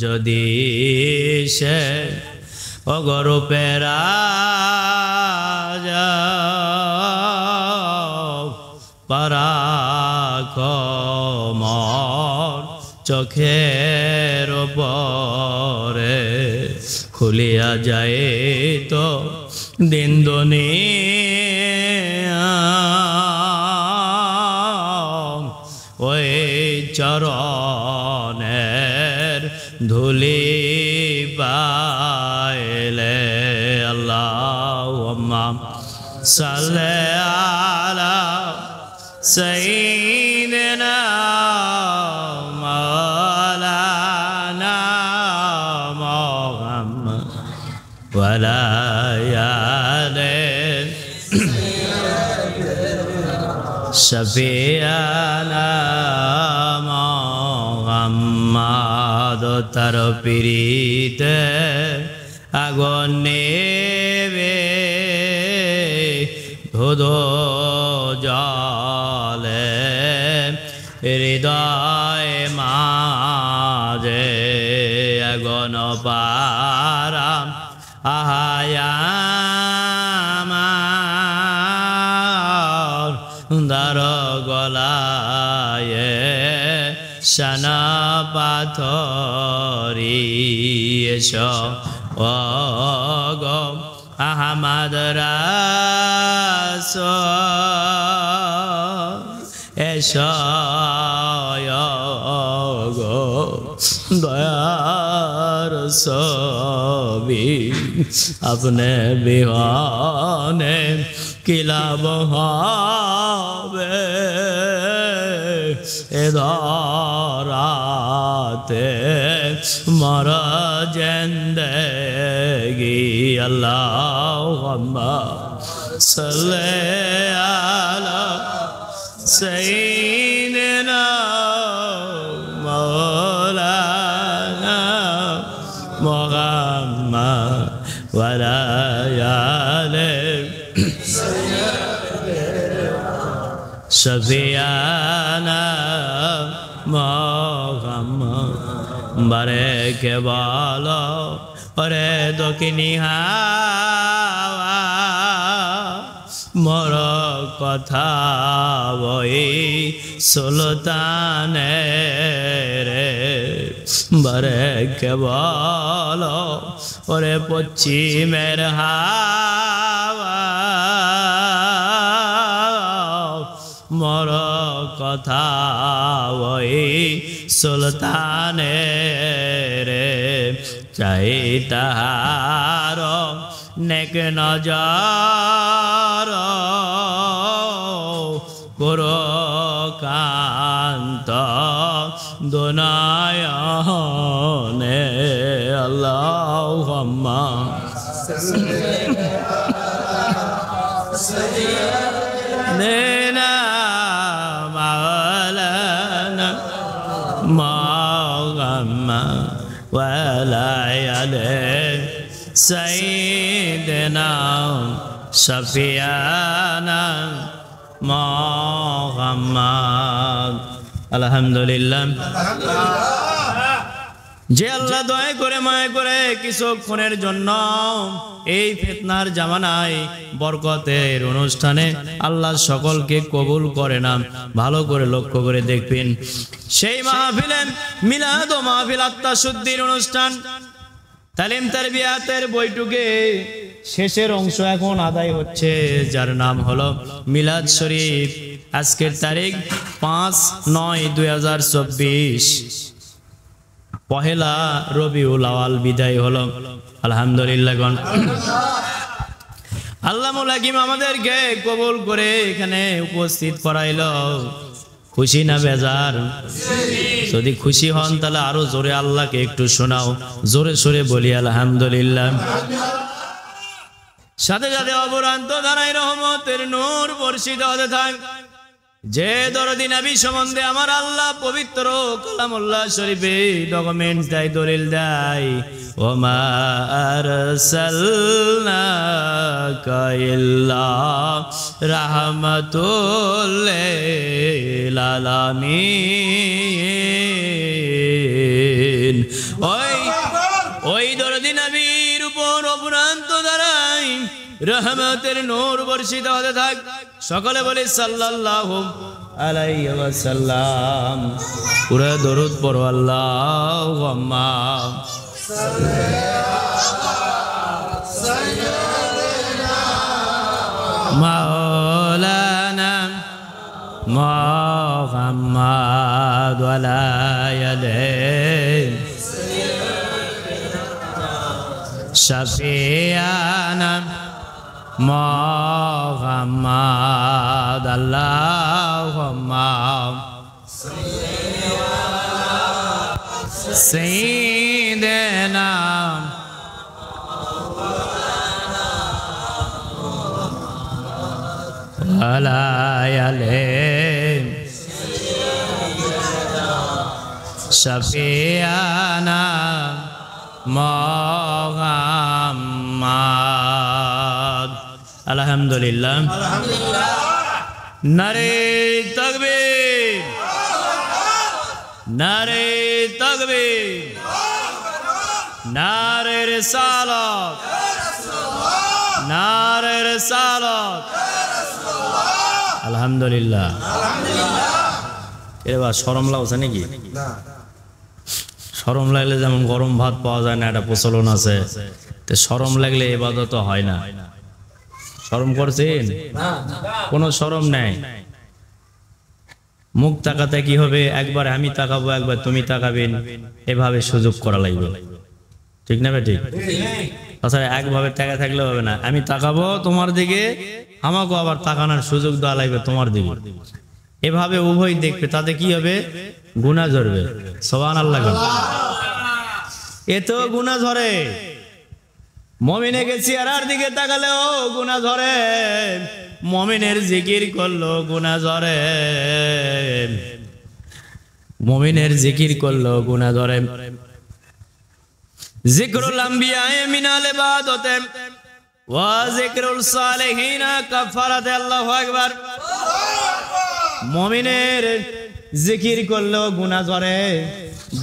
যদি সে অগরূপেরা পরাকমর চোখের পরে খুলিয়া যায় তো দিন দুনিয়া ওই চরণের ধুলি পাইলে আল্লাহুম্মা সাল্লি আলা সাইয়্যিদিনা মাওলানা মুহাম্মদ ওয়া আলা আলিহি শফিয়ানা মুহাম্মদ তার পিরিতে আগুন নেবে ধুধো জলে হৃদয় মাঝে আগুন পারা আহায়ামার দার গলায় শানা পাথরি এসো ওগো আহমদ রাসূল এসো ওগো দয়ার ছবি আপনি বিহানে কি লাভ হবে এ ধরাতে মরা জিন্দেগি আল্লাহুম্মা সাল্লি আলা সাইয়্যিদিনা মাওলানা মুহাম্মদ ওয়া আলা আলিহি শফিয়ানা মুহাম্মদ বারেকে বলো ওরে দক্ষিণী হাওয়া মোর কথা বই সুলতানের বারেকে বলো ওরে পশ্চিমের হাওয়া মোর কথা ওই সুলতানের চাই তাহার নেক নজর পুরো কান্ত দুনয়নে আল্লাহুম্মা নেনা মাওলানা মুহাম্মদ ওয়া আলা আলিহি সাইয়্যিদিনা শফিয়ানা মুহাম্মদ আলহামদুলিল্লাহ যে আল্লাহ দয়া করে মায়া করে কিছুক্ষণের জন্য এই ফিতনার জামানায় বরকতের অনুষ্ঠানে আল্লাহ সকলকে কবুল করে না ভালো করে লক্ষ্য করে দেখবেন সেই মাহফিলে মিলাদ ও মাহফিল আত্মশুদ্ধির অনুষ্ঠান তালিম তারবিয়াতের বইটুকে শেষের অংশ এখন আদায় হচ্ছে যার নাম হলো মিলাদ শরীফ আজকের তারিখ 5/9/2024 পহেলা রবিউল আওয়াল বিদায় হলো আলহামদুলিল্লাহ আল্লাহ মুলাকিম আমাদেরকে কবুল করে এখানে উপস্থিত করাইলো খুশি না বেজার যদি খুশি হন তাহলে আরো জোরে আল্লাহকে একটু শোনাও জোরে সোরে বলি আলহামদুলিল্লাহ সাথে সাথে অবরান্ত ধারায় রহমতের নূর বর্ষিত হতে থাক যে দরদি নবী সম্বন্ধে আমার আল্লাহ পবিত্র কালামুল্লাহ শরীফে ডকুমেন্টস দেয় দলিল দেয় ওমা আরসালনাকা ইল্লা রাহমাতুল লিল আলামিন ওই দরদি নবীর উপর অপুরান্ত দ্বারাই রহমতের নূর বর্ষিত হতে থাক। সকলে বলে সাল্লাল্লাহু আলাইহি ওয়াসাল্লাম। পুরা দরুদ পড়ো আল্লাহুম্মা মাওলানা মুহাম্মাদ ওয়া লা আলিহি শাফিয়ানা মুহাম্মাদ আল্লাহুম্মা সাইয়্যিদিনা ওয়া লা আলিহি শাফিয়ানা মুহাম্মাদ। আলহামদুলিল্লাহ। নারে তাকবীর, নারে তাকবীর, নারে রিসালাত, নারে রিসালাত। আলহামদুলিল্লাহ। এবার শরম লাগছে নাকি? শরম লাগলে যেমন গরম ভাত পাওয়া যায় না, একটা প্রচলন আছে, তো শরম লাগলে ইবাদত হয় না। শরম করছেন? কোনো শরম নাই। মুখ তাকাতে কি হবে, একবার আমি তাকাবো একবার তুমি তাকাবেন, এভাবে সুযোগ করা লাগবে, ঠিক না ঠিক? তাছাড়া একভাবে তাকা থাকলে হবে না, আমি তাকাবো তোমার দিকে, আমাকে আবার তাকানোর সুযোগ দেওয়া লাগবে তোমার দিকে, এভাবে উভয় দেখবে, তাতে কি হবে? গুনাহ ঝরবে। সুবহানাল্লাহ। এত গুনাহ ঝরে, মুমিনের চেহারার দিকে তাকালেও গুনাহ ঝরে, মুমিনের জিকির করলো গুনাহ ঝরে, মুমিনের জিকির করলো গুনাহ ঝরে। জিকরুল আম্বিয়া মিনাল ইবাদতে ওয়া জিকরুল সালিহিন কাফারাতে। আল্লাহু আকবার। মুমিনের জিকির করলো গুনাহ ঝরে,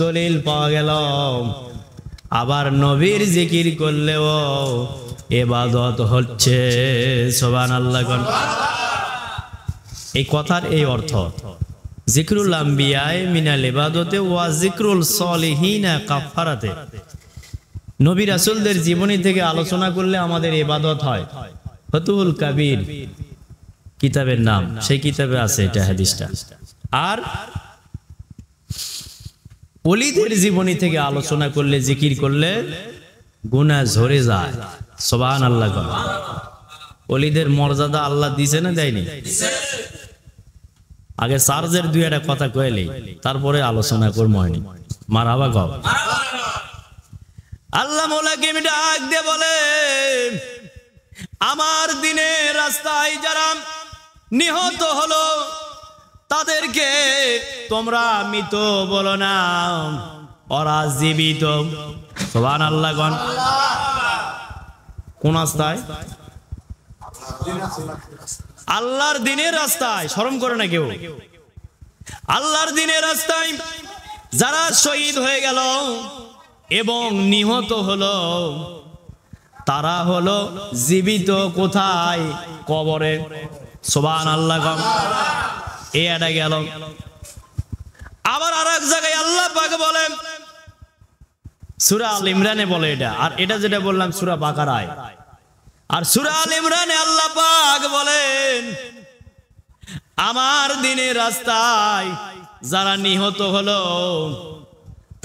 দলিল পাওয়া গেল। আবার নবীর জিকির করলেও ইবাদত হচ্ছে। সুবহানাল্লাহ। এই কথার এই অর্থ, জিকরুল আম্বিয়া মিনাল ইবাদতে ওয়া জিকরুল সালিহিন কাফারাতে। নবী রাসূলদের জীবনী থেকে আলোচনা করলে আমাদের ইবাদত হয়। ফতুহুল কাবীর কিতাবের নাম, সেই কিতাবে আছে এটা হাদিসটা। আর ওলিদের জীবনী থেকে আলোচনা করলে, জিকির করলে গুনাহ ঝরে যায়। সুবহানাল্লাহ। ওলিদের মর্যাদা আল্লাহ দিছে না দেয়নি? আগে চার্জের দুই একটা কথা কইলেই তারপরে আলোচনা করবো। মারহাবা গাও। আল্লাহ মোলাকে ডাক দিয়ে বলে, আমার দিনের রাস্তায় যারা নিহত হলো তাদেরকে তোমরা মৃত বলো না, ওরা জীবিত। সুবহানাল্লাহ। কোন রাস্তায়? আল্লাহর দিনের রাস্তায়। শরম করে না কেউ? আল্লাহর দিনের রাস্তায় যারা শহীদ হয়ে গেল এবং নিহত হলো তারা হলো জীবিত। কোথায়? কবরে। সুবহানাল্লাহ। এটা গেল। আবার আর এক জায়গায় আল্লাহ পাক বলেন, সূরা আল ইমরানে বলে এটা, আর এটা যেটা বললাম সূরা বাকারায়। আর সূরা আল ইমরানে আল্লাহ পাক বলেন, আমার দিনের রাস্তায় যারা নিহত হলো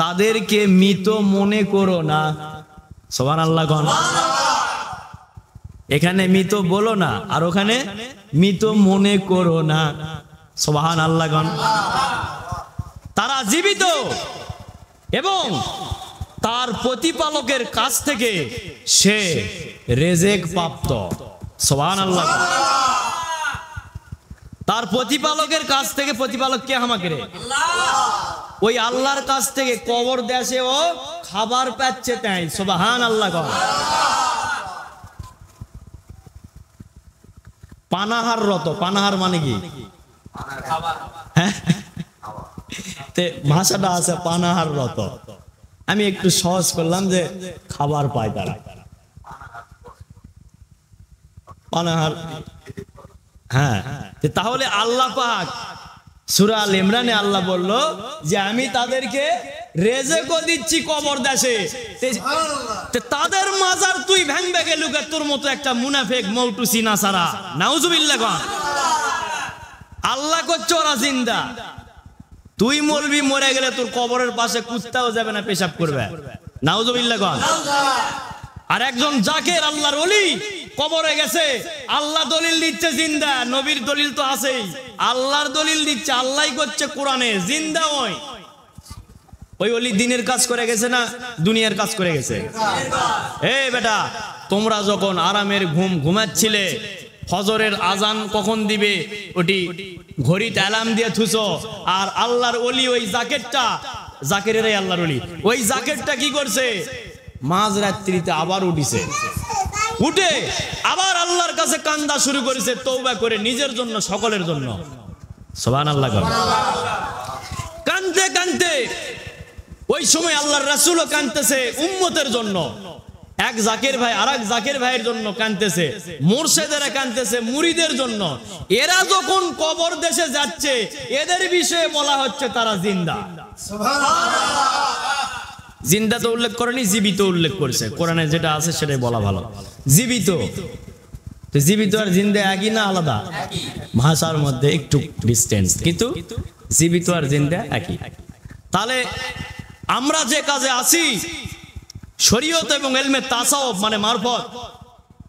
তাদেরকে মৃত মনে করো না। সুবহানাল্লাহ। এখানে মৃত বলো না, আর ওখানে মৃত মনে করো না। সুবহানাল্লাহ। তারা জীবিত এবং তার প্রতিপালকের কাছ থেকে সে রেজেক প্রাপ্ত। সুবহানাল্লাহ। তার প্রতিপালকের কাছ থেকে, প্রতিপালক কে? আমাকে রে আল্লাহ। ওই আল্লাহর কাছ থেকে কবর দেশে ও খাবার পাচ্ছে তাই। সুবহানাল্লাহ। পানাহাররত। পানাহার মানে কি? ভাষাটা আছে পানাহাররত। আমি একটু সহজ করলাম যে খাবার পায় তারা, অনাহার। হ্যাঁ, তাহলে আল্লাহ পাক সূরা আল ইমরানে আল্লাহ বলল যে আমি তাদেরকে রেজেকও দিচ্ছি কবর দেশে। তাদের মাজার তুই ভাঙবে গেলুকে তোর মতো একটা মুনাফিক মৌটুসি নাসারা, নাউজুবিল্লাহ। আল্লাহ করছে ওরা জিন্দা, তুই মরবি, মরে গেলে তোর কবরের পাশে কুত্তাও যাবে না, পেশাব করবে, নাউজুবিল্লাহ। আর একজন জাকের আল্লাহর ওলি কবরে গেছে, আল্লাহ দলিল দিচ্ছে জিন্দা, নবীর দলিল তো আছেই, আল্লাহর দলিল দিচ্ছে, আল্লাহই করছে কোরআনে জিন্দা। ওই ওলি দিনের কাজ করে গেছে না দুনিয়ার কাজ করে গেছে? এই বেটা, তোমরা যখন আরামের ঘুম ঘুমাচ্ছিলে, ফজরের আজান কখন দিবে ওটি ঘড়িতে অ্যালার্ম দিয়ে থুছো, আর আল্লাহর ওলি ওই জাকেরটা, জাকেরের আল্লাহর ওলি ওই জাকেরটা কি করছে? মাঝ রাত্রিতে আবার উঠিছে, উঠে আবার আল্লাহর কাছে কান্দা শুরু করেছে, তওবা করে, নিজের জন্য, সকলের জন্য। সুবহানাল্লাহ। কান্দতে কান্দতে ওই সময় আল্লাহর রাসূলও কাঁদতেছে উম্মতের জন্য, এক জাকের ভাই আর এক জাকের ভাইয়ের জন্য কাঁদতেছে, মুর্শিদেরা কাঁদতেছে মুরিদের জন্য। এরা যখন কবর দেশে যাচ্ছে, এদের বিষয়ে বলা হচ্ছে তারা জিন্দা। জিন্দা তো উল্লেখ করেনি, জীবিত উল্লেখ করেছে, কোরআনে যেটা আছে সেটাই বলা ভালো। জীবিত, তো জীবিত আর জিন্দা একই না আলাদা? ভাষার মধ্যে একটু ডিসটেন্স, কিন্তু জীবিত আর জিন্দা একই। তাহলে আমরা যে কাজে আছি, শরীয়ত এবং ইলমে তাসাউফ মানে মারফত,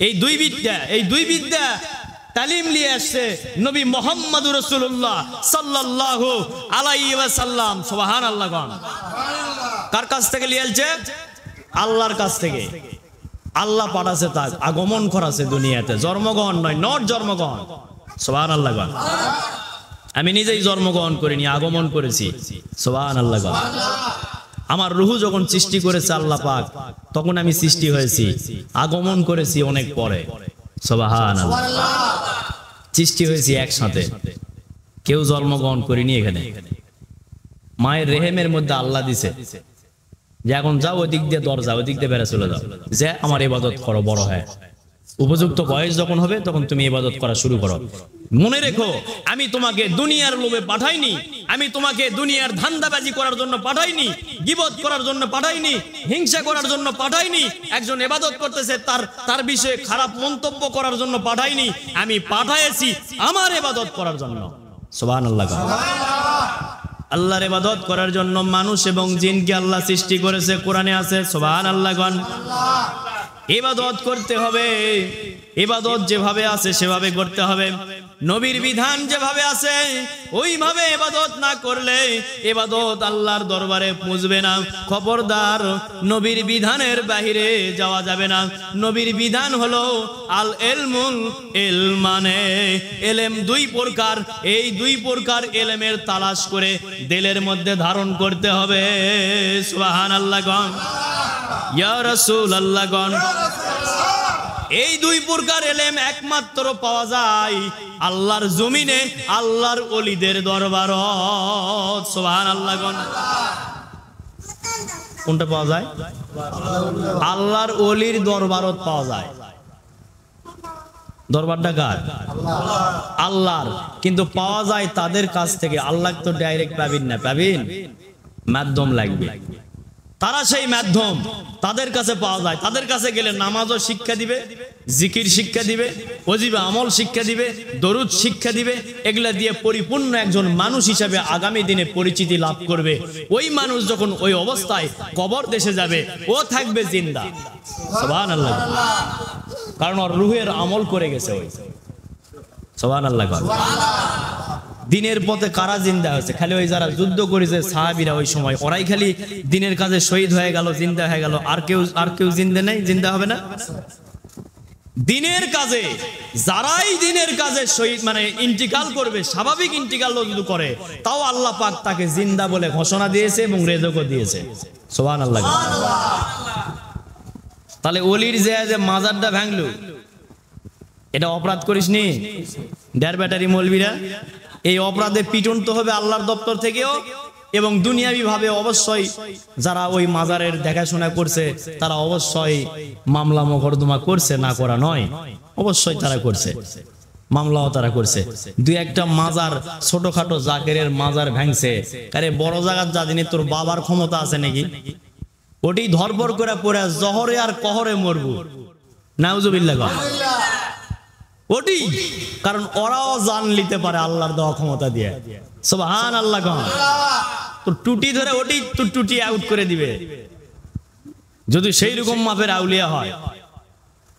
এই দুই বিদ্যা তালিম নিয়ে আসছে নবী মুহাম্মদুর রাসূলুল্লাহ সাল্লাল্লাহু আলাইহি ওয়াসাল্লাম। সুবহানাল্লাহ। কার কাছ থেকে নিয়ে আসছে? আল্লাহর কাছ থেকে। আল্লাহ পাঠাছে, তার আগমন করাছে দুনিয়াতে, জন্মগ্রহণ নয়, নট জন্মগ্রহণ। সুবহানাল্লাহ। আমি নিজেই জন্মগ্রহণ করিনি, আগমন করেছি। সুবহানাল্লাহ। আমার রূহ যখন সৃষ্টি করেছে আল্লাহ পাক, তখন আমি সৃষ্টি হয়েছি, আগমন করেছি অনেক পরে। সুবহানাল্লাহ। সৃষ্টি হয়েছি একসাথে, কেউ জন্মগ্রহণ করিনি এখানে। মায়ের রেহেমের মধ্যে আল্লাহ দিছে যে এখন যাও ওই দিক দিয়ে দরজা, ওই দিক দিয়ে বেড়ে চলে যাও, যে আমার ইবাদত করো, বড় হয়, উপযুক্ত বয়স যখন হবে তখন তুমি ইবাদত করা শুরু করো। মনে রেখো, আমি তোমাকে দুনিয়ার লোভে পাঠাইনি, আমি তোমাকে দুনিয়ার ধান্দাবাজি করার জন্য পাঠাইনি, গীবত করার জন্য পাঠাইনি, হিংসা করার জন্য পাঠাইনি, একজন ইবাদত করতেছে তার বিষয়ে খারাপ মন্তব্য করার জন্য পাঠাইনি, আমি পাঠাইছি আমার ইবাদত করার জন্য। সুবহানাল্লাহ। আল্লাহর ইবাদত করার জন্য মানুষ এবং জিনকে আল্লাহ সৃষ্টি করেছে, কোরআনে আছে। সুবহানাল্লাহ। ইবাদত করতে হবে, ইবাদত যেভাবে আছে সেভাবে করতে হবে, নবীর বিধান যেভাবে আছে ওইভাবে ইবাদত না করলে ইবাদত আল্লাহর দরবারে পৌঁছবে না। খবরদার, নবীর বিধানের বাহিরে যাওয়া যাবে না। নবীর বিধান হলো আল ইলমুল ইলমানে, ইলম দুই প্রকার, এই দুই প্রকার ইলমের তালাশ করে দিলের মধ্যে ধারণ করতে হবে। সুবহানাল্লাহ। ইয়া রাসূলুল্লাহ। এই দুই প্রকার ইলম একমাত্র পাওয়া যায় আল্লাহর জমিনে, আল্লাহর ওলিদের দরবারত। সুবহানাল্লাহ। কোনটা পাওয়া যায়? আল্লাহর ওলির দরবারত পাওয়া যায়। দরবারটা কার? আল্লাহর। কিন্তু পাওয়া যায় তাদের কাছ থেকে, আল্লাহ তো ডাইরেক্ট পাবেন না, পাবেন মাধ্যম লাগবে। তারা সেই মাধ্যম, তাদের কাছে পাওয়া যায়। তাদের কাছে গেলে নামাজও শিক্ষা দিবে, জিকির শিক্ষা দিবে, ওজিবা আমল শিক্ষা দিবে, দরুদ শিক্ষা দিবে। এগুলা দিয়ে পরিপূর্ণ একজন মানুষ হিসাবে আগামী দিনে পরিচিতি লাভ করবে। ওই মানুষ যখন ওই অবস্থায় কবর দেশে যাবে, ও থাকবে জিন্দা। সুবহানাল্লাহ। কারণ ওর রূহের আমল করে গেছে ওই। সুবহানাল্লাহ। দিনের পথে কারা জিন্দা হয়েছে? খালি ওই যারা যুদ্ধ করেছে সাহাবীরা ওই সময়, ওরাই খালি দিনের কাজে শহীদ হয়ে গেল, জিন্দা হয়ে গেল। আর কেউ জিন্দা নেই, জিন্দা হবে না। দিনের কাজে যারাই দিনের কাজে শহীদ মানে ইন্তিকাল করবে, স্বাভাবিক ইন্তিকাল যদি করে, তাও আল্লাহ পাক তাকে জিন্দা বলে ঘোষণা দিয়েছে এবং রেজকও দিয়েছে। সুবহানাল্লাহ। তাহলে ওলির যে মাজারটা ভাঙলো, এটা অপরাধ করিসনি? ডের ব্যাটারি মৌলবীরা, এই অপরাধে পিটন তো হবে আল্লাহর দপ্তর থেকেও, এবং দুনিয়াবি ভাবে অবশ্যই যারা ওই মাজারের দেখাশোনা করছে তারা অবশ্যই মামলা মোকদ্দমা করছে, না করা নয়, অবশ্যই তারা করছে, মামলাও তারা করছে। দুই একটা মাজার ছোটখাটো জাকেরের মাজার ভাঙছে, আরে বড় জায়গার যা দিনে তোর বাবার ক্ষমতা আছে নাকি? ওটি ধরপর করে পড়ে জহরে আর কহরে মরবো, নাউজুবিল্লাহ। ওটি কারণ ওরাও জান নিতে পারে আল্লাহর দেওয়া ক্ষমতা দিয়ে, সুবহানাল্লাহ। তোর টুটি ধরে ওটি তোর টুটি আউট করে দিবে যদি সেই রকম মাপের আউলিয়া হয়।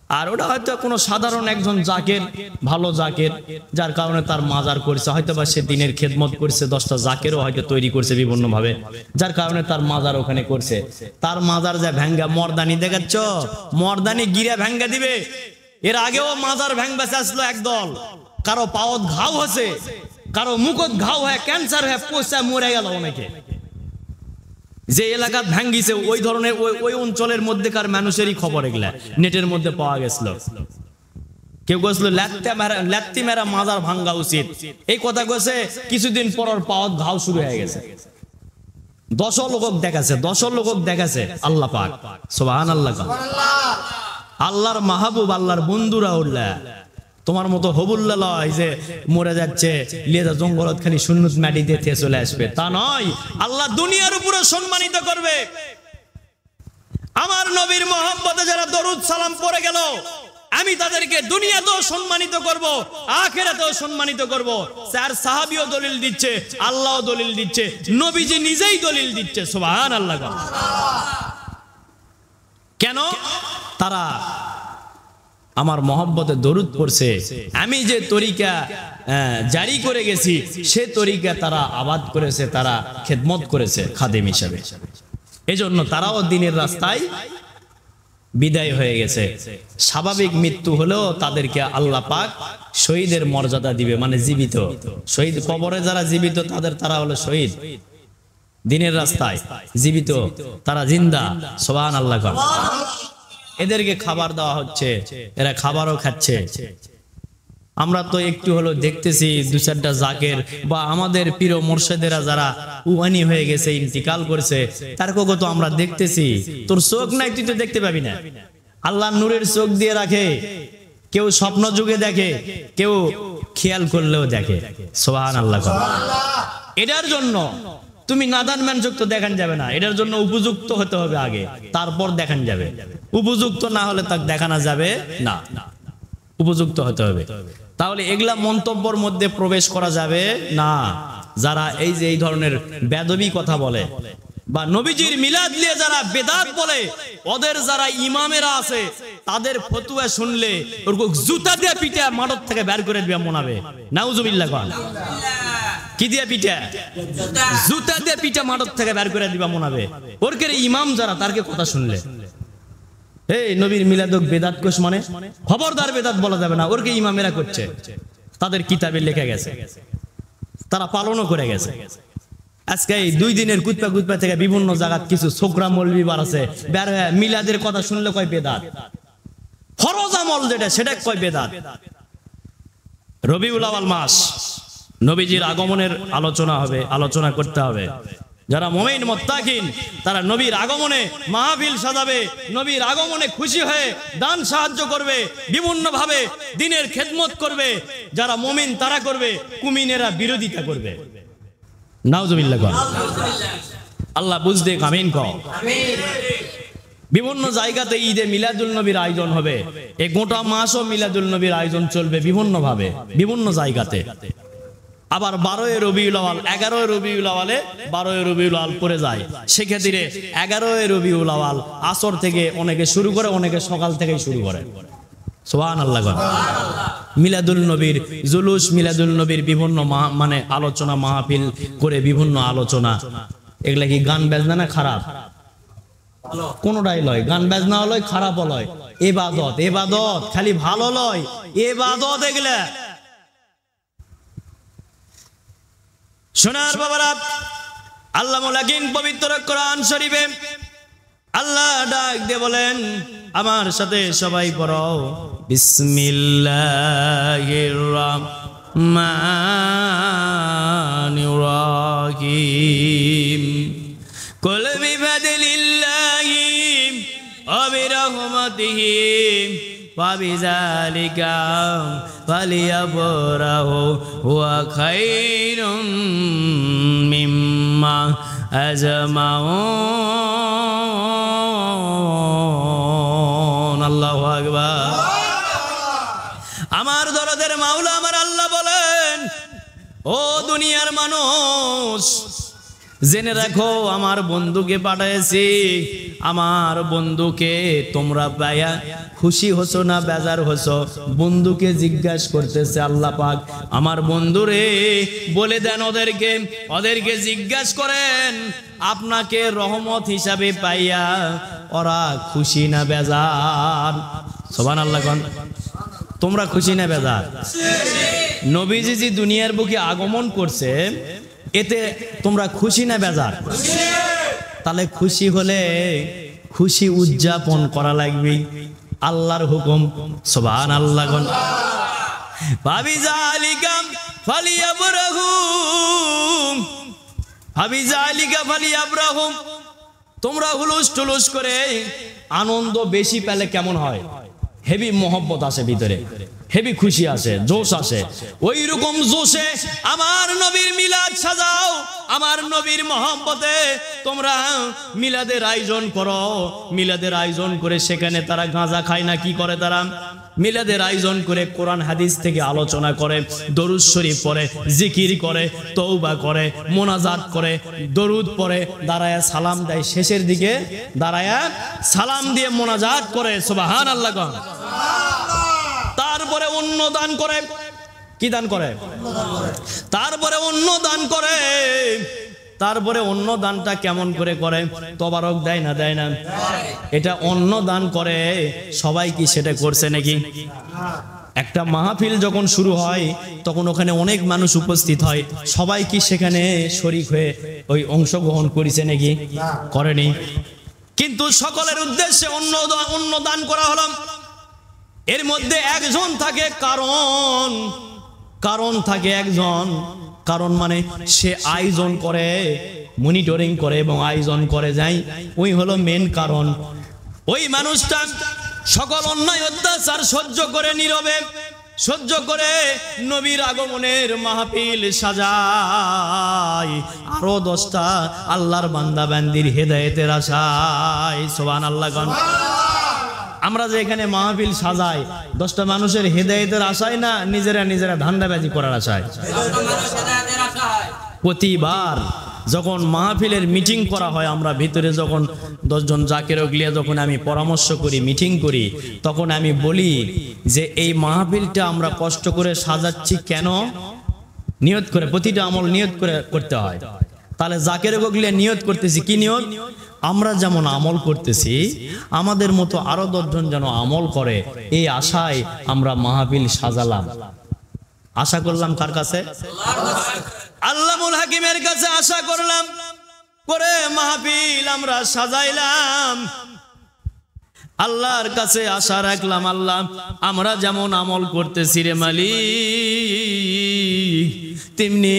আর ওটা হয়তো কোনো সাধারণ একজন জাকের, ভালো জাকের, যার কারণে তার মাজার করছে, হয়তো বা সে দিনের খেদমত করছে, 10টা জাকেরও হয়তো তৈরি করছে বিভিন্ন ভাবে, যার কারণে তার মাজার ওখানে করছে। তার মাজার যা ভেঙ্গা মর্দানি দেখাচ্ছ, মর্দানি গিরা ভেঙ্গা দিবে। এর আগেও মাজার ভেঙ্গাছে আসলো একদল, কারো পাওত ঘাও হয়েছে, কারো মুখত ঘাও হয়ে ক্যান্সার হয়ে পচা মরে গেল অনেকে। যে এলাকা ভাঙ্গিছে ওই ধরনের ওই অঞ্চলের মধ্যেকার মানুষেরই খবর এগুলা নেটের মধ্যে পাওয়া গেছিল। কেউ বলছিল ল্যাত্তি মেরা মাজার ভাঙ্গা উচিত, এই কথা কইছে, কিছুদিন পর পাওয়াত ঘাও শুরু হয়ে গেছে। 10 লোক দেখাছে আল্লাহ পাক, সুবহানাল্লাহ। আল্লাহর মাহবুব, আল্লাহর বন্ধুরা উল্লাহ তোমার মতো হবুল্লাহ লয় যে মরে যাচ্ছে লিয়ে জঙ্গলত খালি সুন্নত মাটি দিয়ে চলে আসবে, তা নয়। আল্লাহ দুনিয়ার উপরে সম্মানিত করবে। আমার নবীর মহব্বতে যারা দরুদ সালাম পড়ে গেল, আমি তাদেরকে দুনিয়াতেও সম্মানিত করব, আখিরাতেও সম্মানিত করব। চার সাহাবীও দলিল দিচ্ছে, আল্লাহও দলিল দিচ্ছে, নবীজি নিজেই দলিল দিচ্ছে, সুবহানাল্লাহ। কেন? তারা আমার মহব্বতে দরুদ পড়ছে। আমি যে তরিকা জারি করে গেছি সে তরিকা তারা আবাদ করেছে, তারা খেদমত করেছে খাদেম হিসাবে। এজন্য তারাও দিনের রাস্তায় বিদায় হয়ে গেছে। স্বাভাবিক মৃত্যু হলেও তাদেরকে আল্লাহ পাক শহীদের মর্যাদা দিবে, মানে জীবিত শহীদ। কবরে যারা জীবিত তারা হলো শহীদ, দিনের রাস্তায় জীবিত, তারা জিন্দা, সুবহানাল্লাহ। এদেরকে খাবার দেওয়া হচ্ছে, এরা খাবারও খাচ্ছে। আমরা তো একটু হলো দেখতেছি 2-4টা জাকের বা আমাদের প্রিয় মুর্শিদেরা যারা উহানি হয়ে গেছে, ইন্তিকাল করেছে, তার তো আমরা দেখতেছি। তোর চোখ নাই, তুই তো দেখতে পাবি না। আল্লাহ নূরের চোখ দিয়ে রাখে, কেউ স্বপ্ন যুগে দেখে, কেউ খেয়াল করলেও দেখে, সুবহানাল্লাহ। এটার জন্য তুমি নাদান ম্যানযুক্ত দেখান যাবে না, এটার জন্য উপযুক্ত হতে হবে আগে, তারপর দেখান যাবে। উপযুক্ত না হলে তাকে দেখানো যাবে না, উপযুক্ত হতে হবে। তাহলে এগুলা মন্তব্যের মধ্যে প্রবেশ করা যাবে না। যারা এই যে এই ধরনের বেদবি কথা বলে বা নবীজির মিলাদ নিয়ে যারা বেদাত বলে, ওদের যারা ইমামেরা আছে তাদের ফতোয়া শুনলে ওরকম জুতা দিয়ে পিটা মাঠত থেকে বের করে দিবে মনাবে, নাউজুবিল্লাহ। কি দিয়ে পিটা? জুতা দিয়ে পিটা মাঠত থেকে বের করে দিবা মনাবে। ওরকে ইমাম যারা তারকে কথা শুনলে, এই নবীর মিলাদক বেদাত কোষ মানে খবরদার বেদাত বলা যাবে না, ওরকে ইমামেরা করছে, তাদের কিতাবে লেখা গেছে, তারা পালনও করে গেছে। আজকে এই 2 দিনের কুতপা থেকে বিভিন্ন জায়গায় কিছু ছোকরা মৌলবি বার আছে, বের হয়ে মিলাদের কথা শুনলে কয় বেদাত, ফরজ আমল যেটা সেটা কয় বেদাত। রবিউল আউয়াল মাস, নবীজির আগমনের আলোচনা করতে হবে। যারা মুমিন মুত্তাকিন তারা নবীর আগমনে মাহফিল সাজাবে, নবীর আগমনে খুশি হয়ে দান সাহায্য করবে, বিভিন্ন ভাবে দ্বীনের খেদমত করবে। যারা মুমিন তারা করবে, কুমিনেরা বিরোধিতা করবে, নাউজুবিল্লাহ। আল্লাহ বুঝতে আমিন কও। বিভিন্ন জায়গাতে ঈদে মিলাদুল নবীর আয়োজন হবে, এই গোটা মাসও মিলাদুল নবীর আয়োজন চলবে বিভিন্ন ভাবে, বিভিন্ন জায়গাতে। আবার 12 রবিউল আউয়াল, 11 রবিউল আউয়ালে 12 রবিউল আউয়াল পড়ে যায়, সেক্ষেত্রে 11 রবিউল আউয়াল আসর থেকে অনেকে শুরু করে, অনেকে সকাল থেকেই শুরু করে, সুবহানাল্লাহ। মিলাদুল নবীর জুলুস, মিলাদুল নবীর বিভিন্ন মানে আলোচনা মাহফিল করে, বিভিন্ন আলোচনা। এগুলা কি গান বাজনা না খারাপ? কোনটাই লয়, গান বাজনা লয়, খারাপ লয়। ইবাদত, ইবাদত খালি ভালো লয়, ইবাদত এগুলা। সোনার বাবারা, আল্লাহ মুলাকিন পবিত্র কোরআন শরীফে আল্লাহ ডাক দিয়ে বলেন, আমার সাথে সবাই পড়ো, বিসমিল্লাহির মানির রাহিম কুল বিফাদলিল্লাহি ওয়া বিরহমাতিহি ওয়া বিযালিকা ফালিয়াফরাহু হুয়া খায়রুম মিম্মা আজমাউন। আল্লাহু আকবার। আমার দরদের মাওলা আমার আল্লাহ বলেন, ও দুনিয়ার মানুষ, জেনে রাখো আমার বন্ধুকে পাঠাইছি। আমার বন্ধুকে তোমরা পাইয়া খুশি হছো না বেজার হছো? বন্ধুকে জিজ্ঞাসা করতেছে আল্লাহ পাক, আমার বন্ধুরে বলে দেন ওদেরকে জিজ্ঞাসা করেন, আপনাকে রহমত হিসাবে পাইয়া ওরা খুশি না বেজার? সুবহানাল্লাহ। তোমরা খুশি না বেজার? নবীজি যে দুনিয়ার বুকে আগমন করছে, এতে তোমরা খুশি না বেজার? তাহলে খুশি হলে খুশি উদযাপন করা লাগবে, আল্লাহর হুকুম। সুবহানাল্লাহ। ফাবিযালিকা ফালিয়াফরাহু ফালিয়াফরাহু। তোমরা হুলুস টুলুস করে আনন্দ বেশি পেলে কেমন হয়? হেভি মোহব্বত আসে ভিতরে, হেভি খুশি আসে, জোশ আসে। ওই রকম জোশে আমার নবীর মিলাদ সাজাও, আমার নবীর মোহব্বতে তোমরা মিলাদের আয়োজন করো। মিলাদের আয়োজন করে সেখানে তারা গাঁজা খায় না, কি করে তারা? মিলাদের আয়োজন করে কোরআন হাদিস থেকে আলোচনা করে, দরুদ শরীফ পড়ে, জিকির করে, তওবা করে, মোনাজাত করে, দরুদ পড়ে, দাঁড়ায়া সালাম দেয়, শেষের দিকে দাঁড়ায়া সালাম দিয়ে মোনাজাত করে। সুবহানাল্লাহ। তারপরে অন্ন দান করে। কি দান করে? তারপরে অন্ন দান করে। তারপরে অন্ন দানটা কেমন করে করে? তবারক দেয় না দেয় না? এটা অন্ন দান করে। সবাই কি সেটা করছে নাকি? একটা মাহফিল যখন শুরু হয় তখন ওখানে অনেক মানুষ উপস্থিত হয়, সবাই কি সেখানে শরীক হয়ে ওই অংশগ্রহণ করেছে নাকি? করেনি। কিন্তু সকলের উদ্দেশ্যে অন্ন দান করা হলো। এর মধ্যে একজন থাকে কারণ থাকে একজন। কারণ মানে সে আয়োজন করে, মনিটরিং করে এবং আয়োজন করে যায়, ওই হলো মেন কারণ। ওই মানুষটা সকল অন্যায় অত্যাচার সহ্য করে, নীরবে সহ্য করে নবীর আগমনের মাহফিল সাজায়, আরো 10টা আল্লাহর বান্দা বান্দির হেদায়েতের আশায়। সুবহানাল্লাহ। আমরা যে এখানে মাহফিল সাজাই 10টা মানুষের হেদায়েতের আশায় না, নিজেরা ধান্দাবাজি করার আশায়? প্রতিবার যখন মাহফিলের মিটিং করা হয়, আমরা ভিতরে যখন 10 জন জাকেরও গিয়ে যখন আমি পরামর্শ করি, মিটিং করি, তখন আমি বলি যে এই মাহফিলটা আমরা কষ্ট করে সাজাচ্ছি কেন? নিয়ত করে, প্রতিটা আমল নিয়ত করে করতে হয়। তাহলে জাকেরও গিয়ে নিয়ত করতেছি, কি নিয়ত? আমরা যেমন আমল করতেছি আমাদের মতো আরো 10 জন যেন আমল করে, এই আশায় আমরা মাহফিল সাজালাম। আশা করলাম কার কাছে? আল্লামুল হাকিমের কাছে আশা করলাম, করে মাহফিল আমরা সাজাইলাম। আল্লাহর কাছে আশা রাখলাম, আল্লাহ আমরা যেমন আমল করতেছি রে মালিক, তেমনি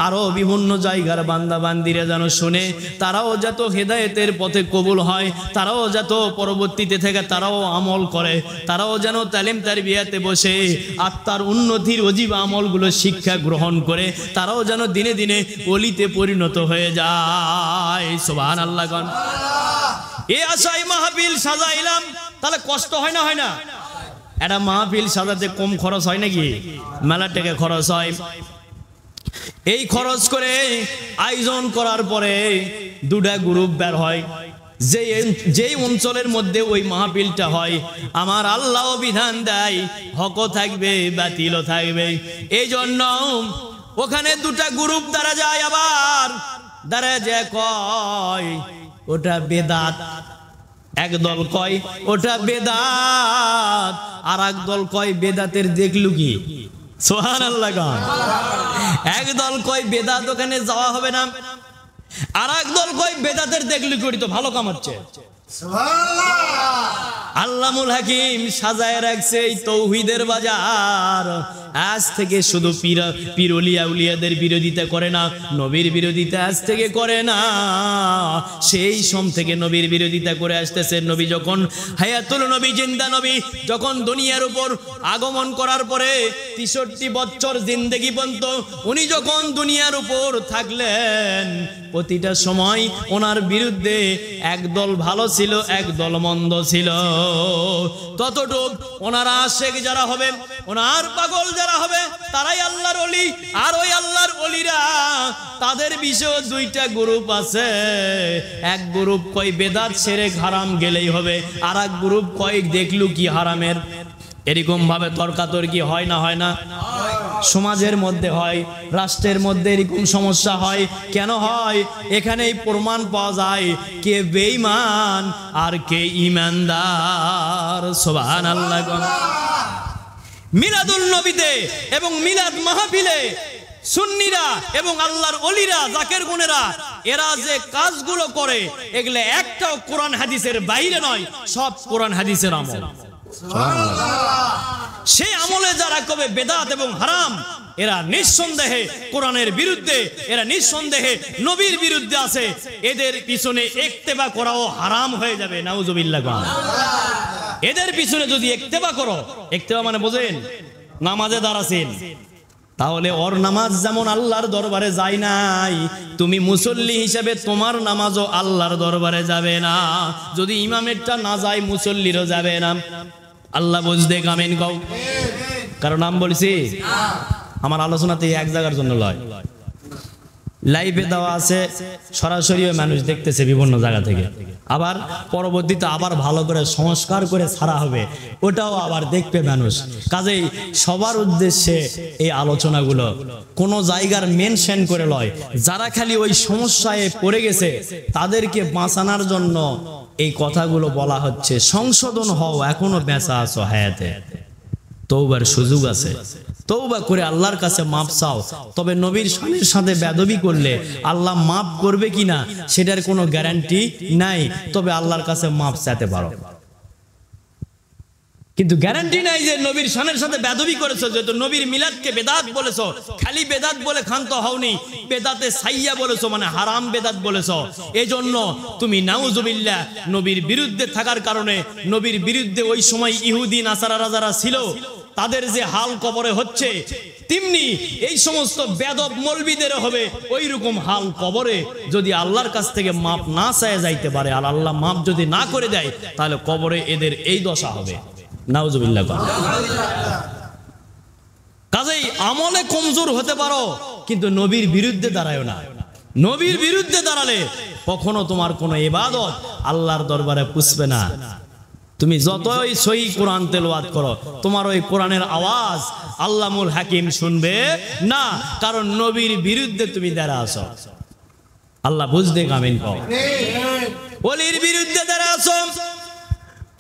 আরো বিভিন্ন জায়গার বান্দা বান্দিরা যেন শুনে, তারাও যত হেদায়েতের পথে কবুল হয়, তারাও যত পরবর্তীতে থেকে তারাও আমল করে, তারাও যেন তালিম তারবিয়াতে বসে আত্মার উন্নতির অজীব আমলগুলো শিক্ষা গ্রহণ করে, তারাও যেন দিনে দিনে ওলিতে পরিণত হয়ে যায়। সুবহানাল্লাহ। এই আশায় মাহফিল সাজাইলাম। তাহলে কষ্ট হয় না? হয় না? এটা মাহফিল সাজাতে কম খরচ হয় নাকি? মেলা টাকা খরচ হয়। এই খরচ করে আয়োজন করার পরে 2টা গ্রুপ বের হয়। যেই অঞ্চলের মধ্যে ওই মাহফিলটা হয়, আমার আল্লাহ বিধান দেয় হকও থাকবে বাতিলও থাকবে। এই জন্য ওখানে 2টা গ্রুপ দাঁড়া যায়, আবার দাঁড়া যায় কয় ওটা বেদাত। একদল কয় ওটা বেদাত, আর একদল কয় বেদাতের দেখলু কি? সুবহানাল্লাহ। একদল কয় বেদাত ওখানে যাওয়া হবে না, আর একদল কয় বেদাতের দেখলু করি তো ভালো কাম হচ্ছে। আল্লামুল হাকিম সাজায় রাখছে এই তৌহিদের বাজার, আজ থেকে শুধু পীর ওলিয়া উলিয়াদের বিরোধিতা করে না, নবীর বিরোধিতা আজ থেকে করে না, সেই সম থেকে নবীর বিরোধিতা করে আসতেছে। নবী যখন হায়াতুল নবী, জিন্দা নবী যখন দুনিয়ার উপর আগমন করার পরে 63 বছর জিন্দেগি পর্যন্ত উনি যখন দুনিয়ার উপর থাকলেন, প্রতিটা সময় ওনার বিরুদ্ধে একদল ভালো ছিল, একদল মন্দ ছিল। ততটুক ওনার আশেক যারা হবে, ওনার পাগল যারা হবে, তারাই আল্লাহর ওলি। আর ওই আল্লাহর ওলিরা, তাদের বিষয়ে দুইটা গ্রুপ আছে। এক গ্রুপ কয় বেদাত শিরক হারাম গেলেই হবে, আর এক গ্রুপ কয় দেখলু কি হারামের। এরকম ভাবে তর্কাতর্কি হয় না? হয় না? সমাজের মধ্যে হয়, রাষ্ট্রের মধ্যে এরকম সমস্যা হয়। কেন হয়? এখানেই প্রমাণ পাওয়া যায় কে বেঈমান আর কে ঈমানদার। সুবহানাল্লাহ। মিলাদুল নবীতে এবং মিলাদ মাহফিলে সুন্নিরা এবং আল্লাহর ওলিরা, জাকের গুণেরা, এরা যে কাজগুলো করে এগুলো একটাও কোরআন হাদিসের বাইরে নয়, সব কোরআন হাদিসের আমল। সেই আমলে যারা কবে বেদাত এবং হারাম, এরা নিঃসন্দেহে কোরআনের বিরুদ্ধে, এরা নিঃসন্দেহে নবীর বিরুদ্ধে আছে। এদের পিছনে ইক্তেবা করাও হারাম হয়ে যাবে। নাউজুবিল্লাহ। এদের পিছনে যদি ইক্তেবা করো, ইক্তেবা মানে বোঝেন, নামাজে দাঁড়াছেন, তাহলে ওর নামাজ যেমন আল্লাহর দরবারে যায় নাই, তুমি মুসল্লি হিসেবে তোমার নামাজও আল্লাহর দরবারে যাবে না। যদি ইমামেরটা না যায়, মুসল্লিরও যাবে না। আল্লাহ বুঝতে কামেন কও। কারণ নাম বলছি, আমার আলোচনাতে এক জায়গার জন্য লয়, লাইভে দেওয়া আছে, সরাসরি মানুষ দেখতেছে বিভিন্ন জায়গা থেকে। আবার পরবর্তীতে আবার ভালো করে সংস্কার করে ছাড়া হবে, ওটাও আবার দেখবে মানুষ। কাজেই সবার উদ্দেশ্যে এই আলোচনাগুলো কোনো জায়গার মেনশন করে লয়। যারা খালি ওই সমস্যায় পড়ে গেছে তাদেরকে বাঁচানোর জন্য এই কথাগুলো বলা হচ্ছে। সংশোধন হও, এখনো বেঁচে আছো হায়াতে, তওবার সুযোগ আছে। তওবা করে আল্লাহর কাছে মাপ চাও। তবে নবীর শানের সাথে বেয়াদবি করলে আল্লাহ মাপ করবে কিনা সেটার কোনো গ্যারান্টি নাই। তবে আল্লাহর কাছে মাপ চাইতে পারো, কিন্তু গ্যারান্টি নাই যে নবীর শানের সাথে বেয়াদবি করেছো। যেহেতু নবীর মিলাদকে বেদাত বলেছো, খালি বেদাত বলে ক্ষান্ত হওনি, বেদাতে সাইয়া বলেছো, মানে হারাম বেদাত বলেছো। এজন্য তুমি নাউজুবিল্লাহ নবীর বিরুদ্ধে থাকার কারণে, নবীর বিরুদ্ধে ওই সময় ইহুদি নাসারারা যারা ছিল, তাদের যে হাল কবরে হচ্ছে, তেমনি এই সমস্ত বেদব মৌলবীদের হবে ওই রকম হাল কবরে। যদি আল্লাহর কাছ থেকে মাপ না চায় যাইতে পারে, আর আল্লাহ মাপ যদি না করে দেয়, তাহলে কবরে এদের এই দশা হবে। নাউজুবিল্লাহ। কাজেই আমলে কমজোর হতে পারো, কিন্তু নবীর বিরুদ্ধে দাঁড়ায় না। নবীর বিরুদ্ধে দাঁড়ালে কখনো তোমার কোনো ইবাদত আল্লাহর দরবারে পুষবে না। তুমি যতই সহি কোরআন তেলাওয়াত করো, তোমার ওই কোরআনের আওয়াজ আল্লামুল হাকিম শুনবে না, কারণ নবীর বিরুদ্ধে তুমি দাঁড়া আছো। আল্লাহ বুঝতে কামিন কও। ওলির বিরুদ্ধে দাঁড়া আছো।